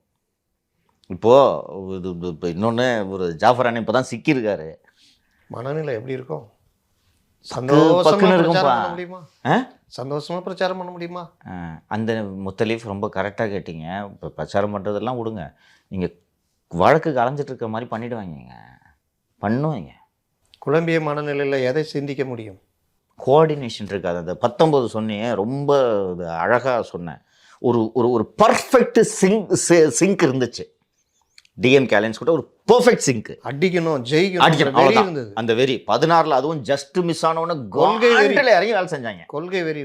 இப்போது இப்போ இன்னொன்று, ஒரு ஜாஃபர் அண்ணன் இப்போ தான் சிக்கியிருக்காரு. மனநிலை எப்படி இருக்கும்? சந்தோஷமாக பிரச்சாரம் பண்ண முடியுமா? அந்த முத்தலீஃப் ரொம்ப கரெக்டாக கேட்டீங்க. இப்போ பிரச்சாரம் பண்ணுறதெல்லாம் விடுங்க, நீங்கள் வழக்குக்கு அலைஞ்சிட்டு இருக்க மாதிரி பண்ணுவாங்க. குழம்பிய மனநிலையில் எதை சிந்திக்க முடியும்? கோஆர்டினேஷன் இருக்காது. அந்த 19 சொன்னீங்க, ரொம்ப அழகாக சொன்னேன். ஒரு பர்ஃபெக்ட் சிங்க் இருந்துச்சு டிஎம்கே அலையன்ஸ் கூட. ஒரு பெர்ஃபெக்ட் சிங்க். அடிக்கணும், ஜெயிக்கணும், அந்த வெறி 16 அதுவும் ஜஸ்ட் மிஸ் ஆனவொன்னு கொள்கை வெறியில் இறங்கி வேலை செஞ்சாங்க. கொள்கை வெறி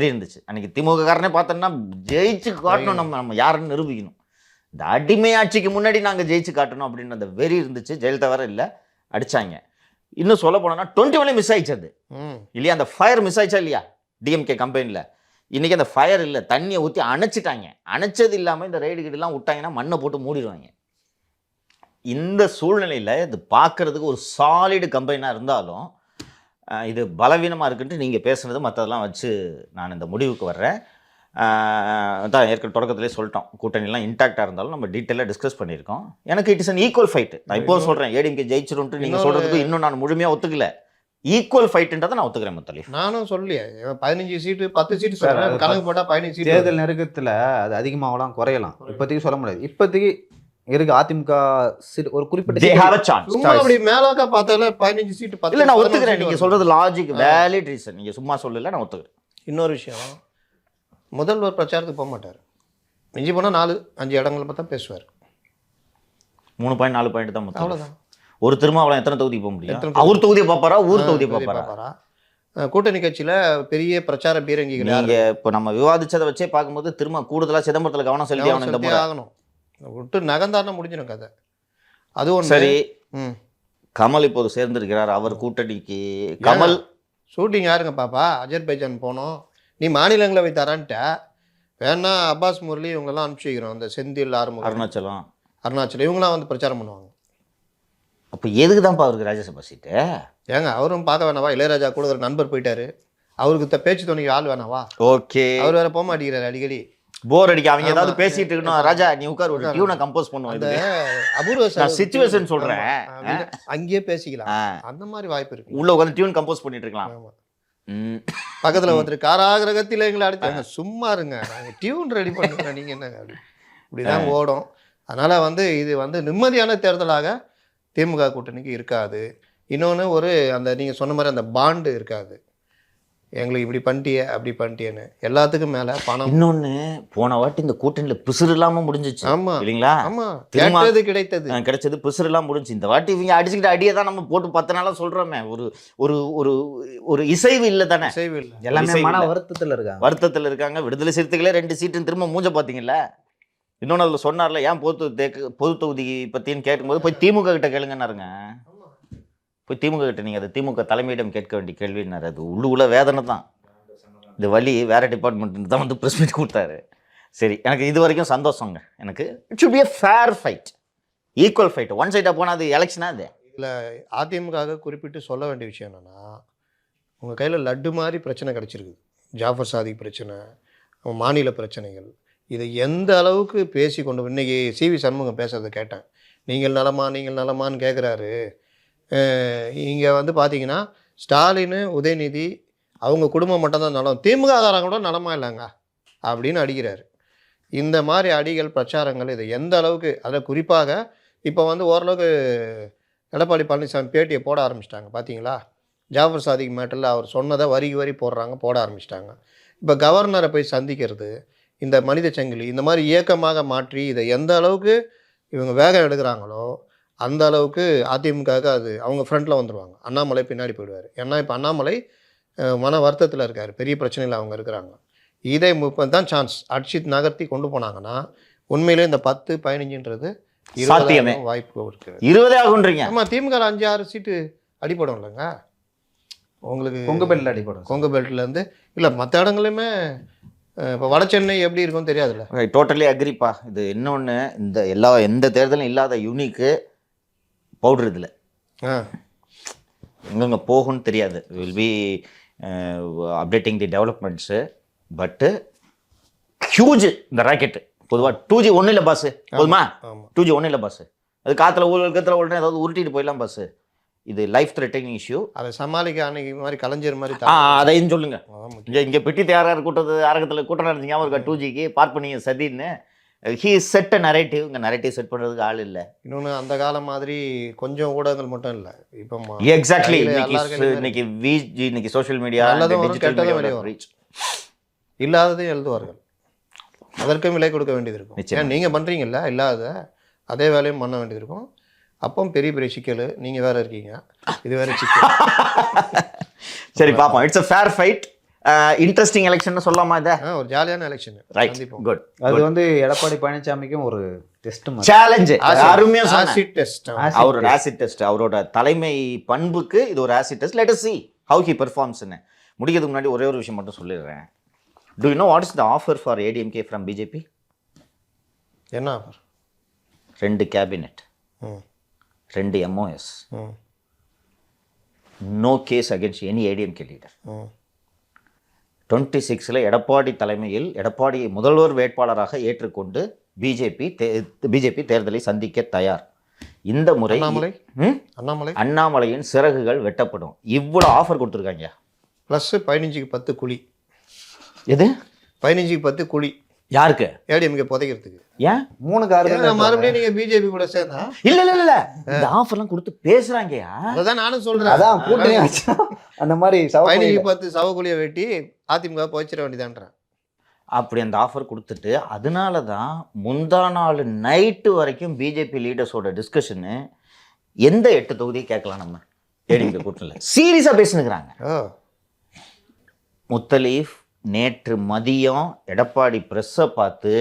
இருந்துச்சு. அன்னைக்கு திமுக காரனே பார்த்தோம்னா ஜெயிச்சு காட்டணும், நம்ம யாருன்னு நிரூபிக்கணும். இந்த அடிமை ஆட்சிக்கு முன்னாடி நாங்கள் ஜெயிச்சு காட்டணும் அப்படின்னு அந்த வெறி இருந்துச்சு. ஜெயலலிதா வேற இல்லை, அடித்தாங்க. இன்னும் சொல்ல போனோம்னா 21 மிஸ் ஆயிடுச்சு அது இல்லையா, அந்த ஃபயர் மிஸ் ஆயிடுச்சா இல்லையா டிஎம்கே கம்பெனியில். இன்றைக்கி அந்த ஃபயர் இல்லை, தண்ணியை ஊற்றி அணைச்சிட்டாங்க. அணைச்சது இல்லாமல் இந்த ரைடு கீடுலாம் விட்டாங்கன்னா மண்ணை போட்டு மூடிடுவாங்க. இந்த சூழ்நிலையில் இது பார்க்குறதுக்கு ஒரு சாலிடு கம்பெனியாக இருந்தாலும் இது பலவீனமாக இருக்குன்ட்டு நீங்கள் பேசுனது மற்றதெல்லாம் வச்சு நான் இந்த முடிவுக்கு வர்றேன். தான் ஏற்கனவே தொடக்கத்திலே சொல்லிட்டோம், கூட்டணிலாம் இன்டாக்டாக இருந்தாலும் நம்ம டீட்டெயிலாக டிஸ்கஸ் பண்ணியிருக்கோம். எனக்கு it is an equal fight. நான் இப்போ சொல்கிறேன் ஏடிஎம்கே ஜெயிச்சிருன்ட்டு நீங்கள் சொல்கிறதுக்கு இன்னும் நான் முழுமையாக ஒத்துக்கல. ஈக்குவல் ஃபைட்டுன்றதை நான் ஒத்துக்கிறேன் முத்தலீஃப். நானும் சொல்லியே 15 சீட்டு 10 சீட்டு கணக்கு போட்டால் 15 சீட்டு. தேர்தல் நெருக்கத்தில் அது அதிகமாகலாம் குறையலாம், இப்போதைக்கு சொல்ல முடியாது. இப்போதைக்கு இருக்கு அதிமுக ஒரு குறிப்பிட்ட அப்படி மேலாக்க பார்த்தால 15 சீட்டு 10. இல்லை நான் ஒத்துக்கிறேன், நீங்கள் சொல்கிறது லாஜிக் வேலிட் ரீசன், நீங்கள் சும்மா சொல்லல, நான் ஒத்துக்கிறேன். இன்னொரு விஷயம், முதல்வர் பிரச்சாரத்துக்கு போக மாட்டார். மிஞ்சி போனால் 4-5 இடங்களை பார்த்தா பேசுவார். 3.4 பாயிண்ட் தான் மொத்தம். அவ்வளோதான். ஒரு திருமாவளவன் எத்தனை தொகுதி போக முடியும்? அவர் தொகுதியை பார்ப்பாரா, ஊர் தொகுதியை பார்ப்பாரா? கூட்டணி கட்சியில் பெரிய பிரச்சார பீரங்கிகள் நீங்கள் இப்போ நம்ம விவாதிச்சதை வச்சே பார்க்கும்போது திரும்ப கூடுதலாக சிதம்பரத்தில் கவனம் செலுத்தி ஆகணும். விட்டு நகர்ந்தாருன்னா முடிஞ்சிடும் கதை. அது ஒன்று. சரி, கமல் இப்போது சேர்ந்திருக்கிறார் அவர் கூட்டணிக்கு. கமல் ஷூட்டிங் யாருங்க பாப்பா? அஜர்பைஜான் போனோம், நீ மாநிலங்களவை தரான்ட்ட. வேணா அப்பாஸ் முரளி இவங்களெல்லாம் அனுப்பிச்சி வைக்கிறோம். அந்த செந்தில் ஆறுமுகம், அருணாச்சலம் இவங்களாம் வந்து பிரச்சாரம் பண்ணுவாங்க. அப்போ எதுக்கு தான்ப்பா அவருக்கு ராஜ்யசபா சீட்டு? ஏங்க அவரும் பார்க்க வேணாவா? இளையராஜா கூட ஒரு நண்பர் போயிட்டாரு, அவருக்கு பேச்சு துணைக்கு ஆள் வேணாவா? ஓகே, அவர் வேற போக மாட்டேங்கிறாரு, அடிக்கடி போர் அடிக்க. அவங்க ஏதாவது பேசிட்டு இருக்கணும், ராஜா நீ உட்கார் ஒரு டியூனை கம்போஸ் பண்ணுவோம். அபூர்வ சிச்சுவேஷன் சொல்றேன், அங்கேயே பேசிக்கலாம். அந்த மாதிரி வாய்ப்பு இருக்கு. உள்ள உட்காந்து டியூன் கம்போஸ் பண்ணிட்டு இருக்கலாம். பக்கத்துல வந்துட்டு காராகிரகத்தில் எங்களை அடித்தாங்க. சும்மா இருங்க, நாங்கள் டியூன் ரெடி பண்ணுங்க, நீங்க என்ன இப்படிதான் ஓடும். அதனால வந்து இது வந்து நிம்மதியான தேர்தலாக திமுக கூட்டணிக்கு இருக்காது. இன்னொன்று ஒரு அந்த நீங்கள் சொன்ன மாதிரி அந்த பாண்டு இருக்காது. எங்களுக்கு இப்படி பண்ணிட்டியே அப்படி பண்ணிட்டியேன்னு எல்லாத்துக்கும் மேலே பணம். இன்னொன்று போன வாட்டி இந்த கூட்டணியில் பிசுறு இல்லாமல் முடிஞ்சிச்சு. ஆமாம் இல்லைங்களா? ஆமாம், கேட்டது கிடைச்சது பிசுறு இல்லாமல் முடிஞ்சு. இந்த வாட்டி இவங்க அடிச்சுக்கிட்டு அடியை தான் நம்ம போட்டு 10 நாளாக சொல்கிறோமே. ஒரு ஒரு ஒரு ஒரு இசைவு இல்லை தானே? இசைவு இல்லை, எல்லாமே மன வருத்தத்தில் இருக்காங்க. விடுதலை சிறுத்தைகளே 2 சீட்டுன்னு திரும்ப மூஞ்ச பார்த்தீங்களா? இன்னொன்று அதில் சொன்னார்ல, ஏன் பொது தொகுதி பற்றின்னு கேட்கும்போது போய் திமுக கிட்ட கேளுங்கன்னாருங்க. போய் திமுக கிட்ட நீங்கள் அது திமுக தலைமையிடம் கேட்க வேண்டிய கேள்வின்னாரு. அது உள்ள வேதனை தான். இந்த வழி வேறு டிபார்ட்மெண்ட் தான் வந்து ப்ரெஸ் மீட் கொடுத்தாரு. சரி, எனக்கு இது வரைக்கும் சந்தோஷங்க. எனக்கு it should be a fair fight, equal fight. One சைடாக போனால் அது எலெக்ஷனாக அது. இதில் அதிமுக குறிப்பிட்டு சொல்ல வேண்டிய விஷயம் என்னென்னா, உங்கள் கையில் லட்டு மாதிரி பிரச்சனை கிடச்சிருக்கு. ஜாஃபர் சாதிக் பிரச்சனை, மாநில பிரச்சனைகள், இதை எந்த அளவுக்கு பேசி கொண்டு இன்றைக்கி சிவி சண்முகம் பேசுறதை கேட்டேன். நீங்கள் நலமான்னு கேட்குறாரு. இங்கே வந்து பார்த்தீங்கன்னா ஸ்டாலின், உதயநிதி அவங்க குடும்பம் மட்டும்தான் நலம், திமுககாரங்க கூட நலமா இல்லைங்க அப்படின்னு அடிக்கிறாரு. இந்த மாதிரி அடிகள் பிரச்சாரங்கள் இதை எந்த அளவுக்கு, அதில் குறிப்பாக இப்போ வந்து ஓரளவுக்கு எடப்பாடி பழனிசாமி பேட்டியை போட ஆரம்பிச்சிட்டாங்க. பார்த்தீங்களா? ஜாஃபர் சாதிக் மேட்டரில் அவர் சொன்னதை வரி போட ஆரம்பிச்சிட்டாங்க. இப்போ கவர்னரை போய் சந்திக்கிறது, இந்த மனித சங்கிலி இந்த மாதிரி இயக்கமாக மாற்றி இதை எந்த அளவுக்கு இவங்க வேகம் எடுக்கிறாங்களோ அந்த அளவுக்கு அதிமுகவுக்கு அது அவங்க ஃப்ரண்ட்டில் வந்துடுவாங்க. அண்ணாமலை பின்னாடி போயிடுவார். ஏன்னா இப்போ அண்ணாமலை மன வருத்தத்தில் இருக்கார், பெரிய பிரச்சனையில் அவங்க இருக்கிறாங்க. இதை தான் சான்ஸ் அடிச்சு நகர்த்தி கொண்டு போனாங்கன்னா உண்மையிலே இந்த 10-15ன்றது 20 வாய்ப்பு இருக்குது. 20 ஆகுன்றீங்க? ஆமாம், திமுக 5-6 சீட்டு அடிப்படும் இல்லைங்க உங்களுக்கு. கொங்கு பெல்ட்லேருந்து இல்லை மற்ற இடங்களுமே. இப்போ வட சென்னை எப்படி இருக்கும்னு தெரியாதுல்ல. Totally Agrippa. இது இன்னொன்று, இந்த எந்த தேர்தலும் இல்லாத யூனிக்கு பவுடர் இதில் எங்கெங்கே போகும்னு தெரியாது. Will be updating the developments. பட்டு ஹியூஜ் இந்த ராக்கெட்டு. பொதுவாக 2G ஒன்றும் இல்லை பாஸு. போதுமா? 2G ஒன்றும் இல்லை பாஸு. அது காற்றுல ஊழல் உடனே ஏதாவது உருட்டிட்டு போயிடலாம் பாஸு. இது லைஃப் த்ரெட்டனிங் இஷ்யூ. அதை சமாளிக்க அன்னைக்கு மாதிரி கலைஞர் மாதிரி அதையும் சொல்லுங்க. இங்கே பெட்டி தயாராக கூட்டது அரங்கத்தில் கூட்டம் நடந்தீங்க ஒரு 2Gக்கு பார்ட் பண்ணீங்க சதின்னு. He set a narrative. இங்கே நரேட்டிவ் செட் பண்ணுறதுக்கு ஆள் இல்லை. இன்னொன்று அந்த காலம் மாதிரி கொஞ்சம் ஊடகங்கள் மட்டும் இல்லை இப்போ. எக்ஸாக்ட்லி. இன்னைக்கு சோஷியல் மீடியா இல்லாததையும் எழுதுவார்கள். அதற்கும் விலை கொடுக்க வேண்டியது இருக்கும். ஏன் நீங்கள் பண்ணுறீங்கல்ல இல்லாத அதே வேலையும் பண்ண வேண்டியது இருக்கும். அப்போ பெரிய சிக்கல். நீங்கள் வேற இருக்கீங்க, இது வேற சிக்கல். சரி பார்ப்போம். It's a fair fight. Interesting election சொல்லலாமா? இதை ஒரு ஜாலியான எலெக்ஷன். Right, good. அது வந்து எடப்பாடி பழனிசாமிக்கும் ஒரு டெஸ்ட் சேலஞ்சு அருமையா சொன்னேன். Acid test. அவரோட ஆசிட் டெஸ்ட், அவரோட தலைமை பண்புக்கு இது ஒரு acid test. Let us see how he performs ன்னு. முடிக்கிறதுக்கு முன்னாடி ஒரே ஒரு விஷயம் மட்டும் சொல்லிடுறேன். Do you know what is the offer for ADMK from BJP? என்ன ஆஃபர்? 2 கேபினெட், ம் 2 MOS, ம் no case against any ADMK leader. ம் 26ல் எடப்பாடி தலைமையில் எடப்பாடியை முதல்வர் வேட்பாளராக ஏற்றுக்கொண்டு பிஜேபி தேர்தலை சந்திக்க தயார். இந்த முறை அண்ணாமலை? ம்? அண்ணாமலை அண்ணாமலையின் சிறகுகள் வெட்டப்படும். இவ்வளோ ஆஃபர் கொடுத்துருக்காங்க. ப்ளஸ் 15க்கு 10 குழி. எது 15க்கு 10 குழி யாருக்கு? ஏடிஎம்கே புதைக்கிறதுக்கு. ஏன் 3 கார் மறுபடியும் நீங்க பிஜேபி கூட சேர்ந்தா இல்ல இல்ல இல்ல இந்த ஆஃபர்லாம் கொடுத்து பேசுறாங்கயா. அதான் நானும் சொல்றேன். அதான் கூட்டணி வச்சா அந்த மாதிரி 15க்கு 10 சவக்குழியை வெட்டி அதிமுக போய்ச்சிட வேண்டியதான்றேன். அப்படி அந்த ஆஃபர் கொடுத்துட்டு அதனால தான் முந்தா நாள் நைட்டு வரைக்கும் பிஜேபி லீடர்ஸோட டிஸ்கஷனு எந்த 8 தொகுதியை கேட்கலாம் நம்ம ஏடிஎம்கே கூட்டணியில் சீரியஸாக பேசினுக்கிறாங்க. முத்தலீஃப் நேற்று மதியம் எடப்பாடி ப்ரெஸ்ஸை பார்த்து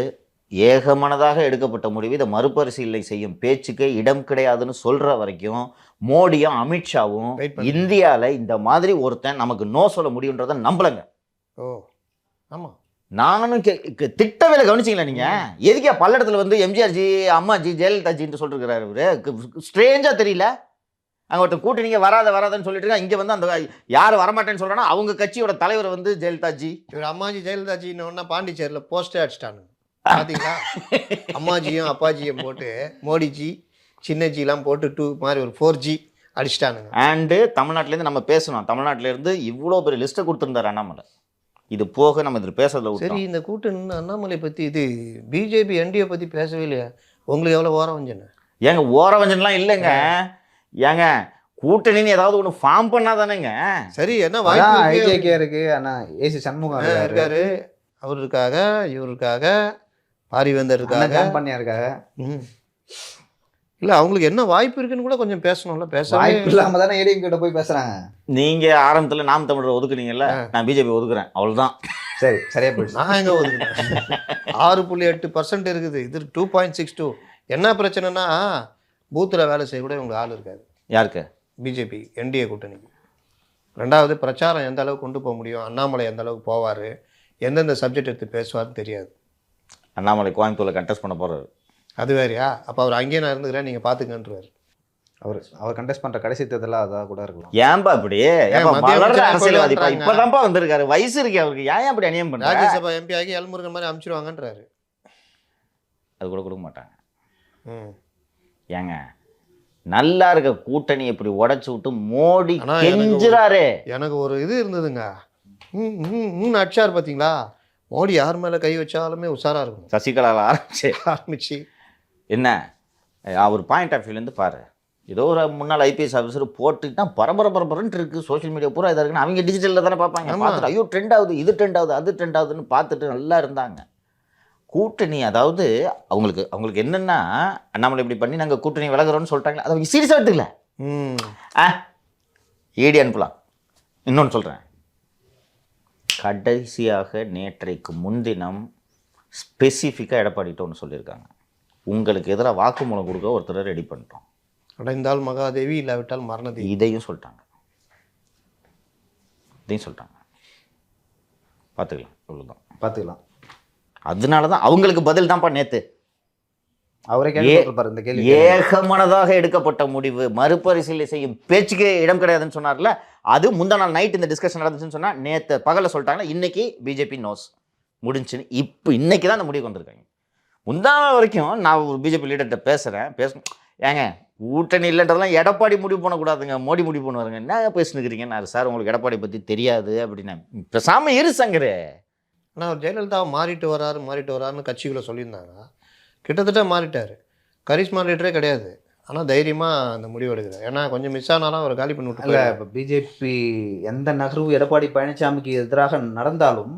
ஏகமனதாக எடுக்கப்பட்ட முடிவு இதை மறுபரிசீலனை செய்யும் பேச்சுக்கு இடம் கிடையாதுன்னு சொல்கிற வரைக்கும் மோடியும் அமித்ஷாவும் இந்தியாவில் இந்த மாதிரி ஒருத்தன் நமக்கு நோ சொல்ல முடியுன்றதை நம்பலைங்க. ஓ ஆமாம், நானும் திட்டவேலை கவனிச்சிங்களா நீங்கள்? எதுக்கே பல்லடத்தில் வந்து எம்ஜிஆர்ஜி அம்மாஜி ஜெயலலிதாஜின்னு சொல்லிருக்கிறாரு. இவர் ஸ்ட்ரேஞ்சாக தெரியல. அங்கே ஒருத்தர் கூட்டணிங்க வராதுன்னு சொல்லிட்டு இருக்கா. இங்கே வந்து அந்த யார் வரமாட்டேன்னு சொல்கிறேன்னா அவங்க கட்சியோட தலைவர் வந்து ஜெயலலிதாஜி. இவர் அம்மாஜி ஜெயலலிதாஜின்னு ஒன்றா பாண்டிச்சேரியில் போஸ்டே அடிச்சிட்டானு பார்த்தீங்களா? அம்மாஜியும் அப்பாஜியும் போட்டு மோடிஜி சின்னஜிலாம் போட்டு 2 மாதிரி ஒரு 4G அடிச்சிட்டானுங்க. அண்டு தமிழ்நாட்டிலேருந்து நம்ம பேசணும். தமிழ்நாட்டிலேருந்து இவ்வளோ பெரிய லிஸ்ட்டை கொடுத்துருந்தாரு அண்ணாமலை. இது போக நம்ம இதில் பேசுறதுல சரி. இந்த கூட்டணி அண்ணாமலை பற்றி இது பிஜேபி என்டிஏ பற்றி பேசவே இல்லையா? உங்களுக்கு எவ்வளோ ஓரம் வஞ்சன? ஏங்க ஓரம் வஞ்சனலாம் இல்லைங்க. ஏங்க கூட்டணின்னு ஏதாவது ஒன்று ஃபார்ம் பண்ணாதானேங்க. சரி, என்ன வாய்ப்பு இருக்கு? ஆனால் ஏசி சண்முகம் இருக்காரு, அவர் இருக்காக, இவர் இருக்காக, பாரிவேந்தர் இருக்காக, பண்ணியா இருக்காங்க. இல்லை அவங்களுக்கு என்ன வாய்ப்பு இருக்குன்னு கூட கொஞ்சம் பேசணும்ல. பேச வாய்ப்பு இல்லாமல் தானே ஏடிஎம் கிட்ட போய் பேசுகிறாங்க. நீங்கள் ஆரம்பத்தில் நாம் தமிழர் ஒதுக்குனீங்கல்ல, நான் பிஜேபி ஒதுக்குறேன், அவ்வளோதான். சரி, சரியா போயிடுச்சு. நான் எங்கே ஒதுக்குறேன்? 6.8% இருக்குது. இது 2.62. என்ன பிரச்சனைனா பூத்தில் வேலை செய்ய கூட இவங்களுக்கு ஆள் இருக்காது. யாருக்கு? பிஜேபி என்டிஏ கூட்டணிக்கு. 2வது பிரச்சாரம் எந்த அளவுக்கு கொண்டு போக முடியும், அண்ணாமலை எந்த அளவுக்கு போவார், எந்தெந்த சப்ஜெக்ட் எடுத்து பேசுவார்னு தெரியாது. அண்ணாமலை கோயம்புத்தூரில் கண்டெஸ்ட் பண்ண போகிறாரு. அது வேறையா? அப்போ அவர் அங்கேயே நான் இருந்துக்கிறேன், நீங்கள் பார்த்துக்கன்றார். அவர் கண்டெஸ்ட் பண்ணுற கடைசி தேர்தலாக அதாக கூட இருக்கலாம். ஏன்பா இப்படி அரசியல்வாதி இப்போதான்ப்பா வந்திருக்காரு, வயசு இருக்கு அவருக்கு, ஏன் அப்படி அநியாயம் பண்ணுறாரு? ராஜ்யசபா எம்பி ஆகி எல்முருகன் மாதிரி அனுப்பிச்சிடுவாங்கன்றாரு. அது கூட கொடுக்க மாட்டாங்க. ஏங்க நல்லா இருக்க கூட்டணி இப்படி உடைச்சு விட்டு மோடி கெஞ்சுறாரு. எனக்கு ஒரு இது இருந்ததுங்க, அடிச்சார் பார்த்தீங்களா? மோடி யார் மேலே கை வச்சாலுமே உஷாராக இருக்கும். சசிகலாவில் ஆரம்பிச்சு என்ன அவர் பாயிண்ட் ஆஃப் வியூலேருந்து பாரு, ஏதோ ஒரு முன்னாள் ஐபிஎஸ் ஆஃபீஸர் போட்டுக்கிட்டா பரபரன்னு இருக்குது, சோஷியல் மீடியா பூரா இதாக இருக்குன்னு அவங்க டிஜிட்டலில் தானே பார்ப்பாங்க. பார்த்துட்டு ஐயோ ட்ரெண்ட் ஆகுது, இது ட்ரெண்ட் ஆகுது, அது ட்ரெண்ட் ஆகுதுன்னு பார்த்துட்டு நல்லா இருந்தாங்க. கூட்டணி அதாவது அவங்களுக்கு என்னென்னா அண்ணாமலை இப்படி பண்ணி நாங்கள் கூட்டணி விலகிறோன்னு சொல்லிட்டாங்களே, அதை அவங்க சீரியஸாக எடுத்துக்கல. ஏடி அனுப்பலாம். இன்னொன்று சொல்கிறேன், கடைசியாக நேற்றைக்கு முன்தினம் ஸ்பெசிஃபிக்காக எடப்பாடிட்டு ஒன்று சொல்லியிருக்காங்க, உங்களுக்கு எதிராக வாக்குமூலம் கொடுக்க ஒருத்தரை ரெடி பண்ணிட்டோம், அடைந்தால் மகாதேவி இல்லாவிட்டால் மரணதேவி. இதையும் சொல்லிட்டாங்க. பார்த்துக்கலாம், இவ்வளோதான், பார்த்துக்கலாம். அதனால தான் அவங்களுக்கு பதில் தான்ப்பா நேற்று அவரே கேள்விப்பட்டிருப்பாரு இந்த கேள்வி. ஏகமனதாக எடுக்கப்பட்ட முடிவு மறுபரிசீலனை செய்யும் பேச்சுக்கே இடம் கிடையாதுன்னு சொன்னார்ல, அது முந்தா நாள் நைட் இந்த டிஸ்கஷன் நடந்துச்சுன்னு சொன்னால் நேற்று பகலில் சொல்லிட்டாங்கன்னா இன்னைக்கு பிஜேபி நோஸ் முடிஞ்சுன்னு. இப்போ இன்னைக்கு தான் அந்த முடிவு வந்திருக்காங்க. முந்தா நாள் வரைக்கும் நான் ஒரு பிஜேபி லீடர்கிட்ட பேசணும், ஏங்க கூட்டணி இல்லைன்றதெல்லாம் எடப்பாடி முடிவு பண்ணக்கூடாதுங்க, மோடி முடிவு பண்ணுவாருங்க, என்ன பேசுனுக்கிறீங்க? நான் சார் உங்களுக்கு எடப்பாடி பற்றி தெரியாது அப்படின்னு பேசாமல் இரு சங்கரு. ஆனால் அவர் ஜெயலலிதா மாறிட்டு வராருன்னு கட்சிகளை சொல்லியிருந்தாங்க. கிட்டத்தட்ட மாறிட்டார். கரிஷ்மா லீடரே கிடையாது, ஆனால் தைரியமாக அந்த முடிவு எடுக்கிறார். ஏன்னா கொஞ்சம் மிஸ் ஆனாலும் அவர் காலி பண்ணி விட்டு. இல்லை, இப்போ பிஜேபி எந்த நகர்வு எடப்பாடி பழனிசாமிக்கு எதிராக நடந்தாலும்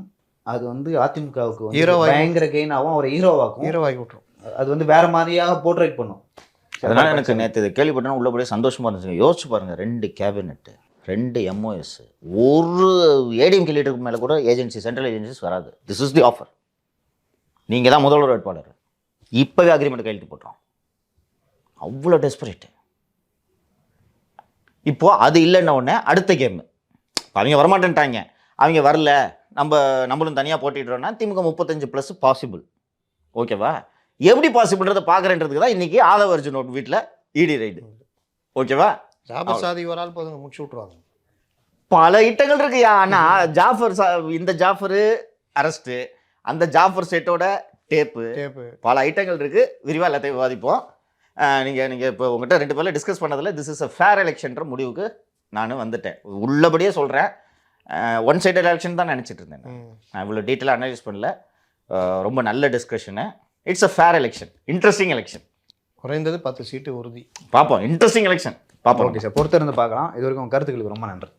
அது வந்து அதிமுகவுக்கு ஹீரோவாக பயங்கர கெயினாகவும் அவரை ஹீரோவாக்கி விட்டுரும். அது வந்து வேற மாதிரியாக போர்ட்ரேட் பண்ணும். அதனால் எனக்கு நேற்று இதை கேள்விப்பட்டேன்னா உள்ளபடியே சந்தோஷமாக இருந்துச்சுங்க. யோசிச்சு பாருங்கள், 2 கேபினெட்டு, 2 MOS, ஒரு ஏடிஎம்கே லீடருக்கு மேலே கூட ஏஜென்சி, சென்ட்ரல் ஏஜென்சிஸ் வராது. This is the offer. நீங்கள் தான் முதல்வர் வேட்பாளர். இப்போவே அக்ரிமெண்ட் கையெழுத்து போட்டுரும். அவ்வளோ டெஸ்பரேட்டு. இப்போது அது இல்லைன்ன உடனே அடுத்த கேமு, அவங்க வரமாட்டேன்ட்டாங்க, அவங்க வரல, நம்மளும் தனியாக போட்டிடுறோன்னா திமுக 35+ பாசிபிள். ஓகேவா? எப்படி பாசிபிள்ன்றதை பார்க்குறேன்றதுக்கு தான் இன்றைக்கி ஆதவ அர்ஜுனோட வீட்டில் இடி ரைடு. ஓகேவா? ஜாபர் சாதி ஒரு ஆள் போதுங்க, முடிச்சு விட்ருவாங்க. பல இடங்கள் இருக்குயா. ஆனால் இந்த ஜாஃபரு அரெஸ்ட்டு, அந்த ஜாஃபர் செட்டோட டேப்பு, பல ஐட்டங்கள் இருக்குது. விரிவாக எல்லாத்தையும் விவாதிப்போம். நீங்கள் இப்போ உங்கள்கிட்ட 2 பேரில் டிஸ்கஸ் பண்ணதில் திஸ் இஸ் அ ஃபேர் எலெக்ஷன்ற முடிவுக்கு நான் வந்துட்டேன். உள்ளபடியே சொல்கிறேன், ஒன் சைடட் எலெக்ஷன் தான் நினச்சிட்டு இருந்தேன். நான் இவ்வளோ டீட்டெயிலாக அனலைஸ் பண்ணல. ரொம்ப நல்ல discussion. It's a fair election, interesting election. குறைந்தது 10 சீட்டு உறுதி. பார்ப்போம், இன்ட்ரெஸ்டிங் எலெக்ஷன் பார்ப்போம். ஓகே சார், பொறுத்திருந்து பார்க்கலாம். இது வரைக்கும் கருத்துக்களுக்கு ரொம்ப நன்றி.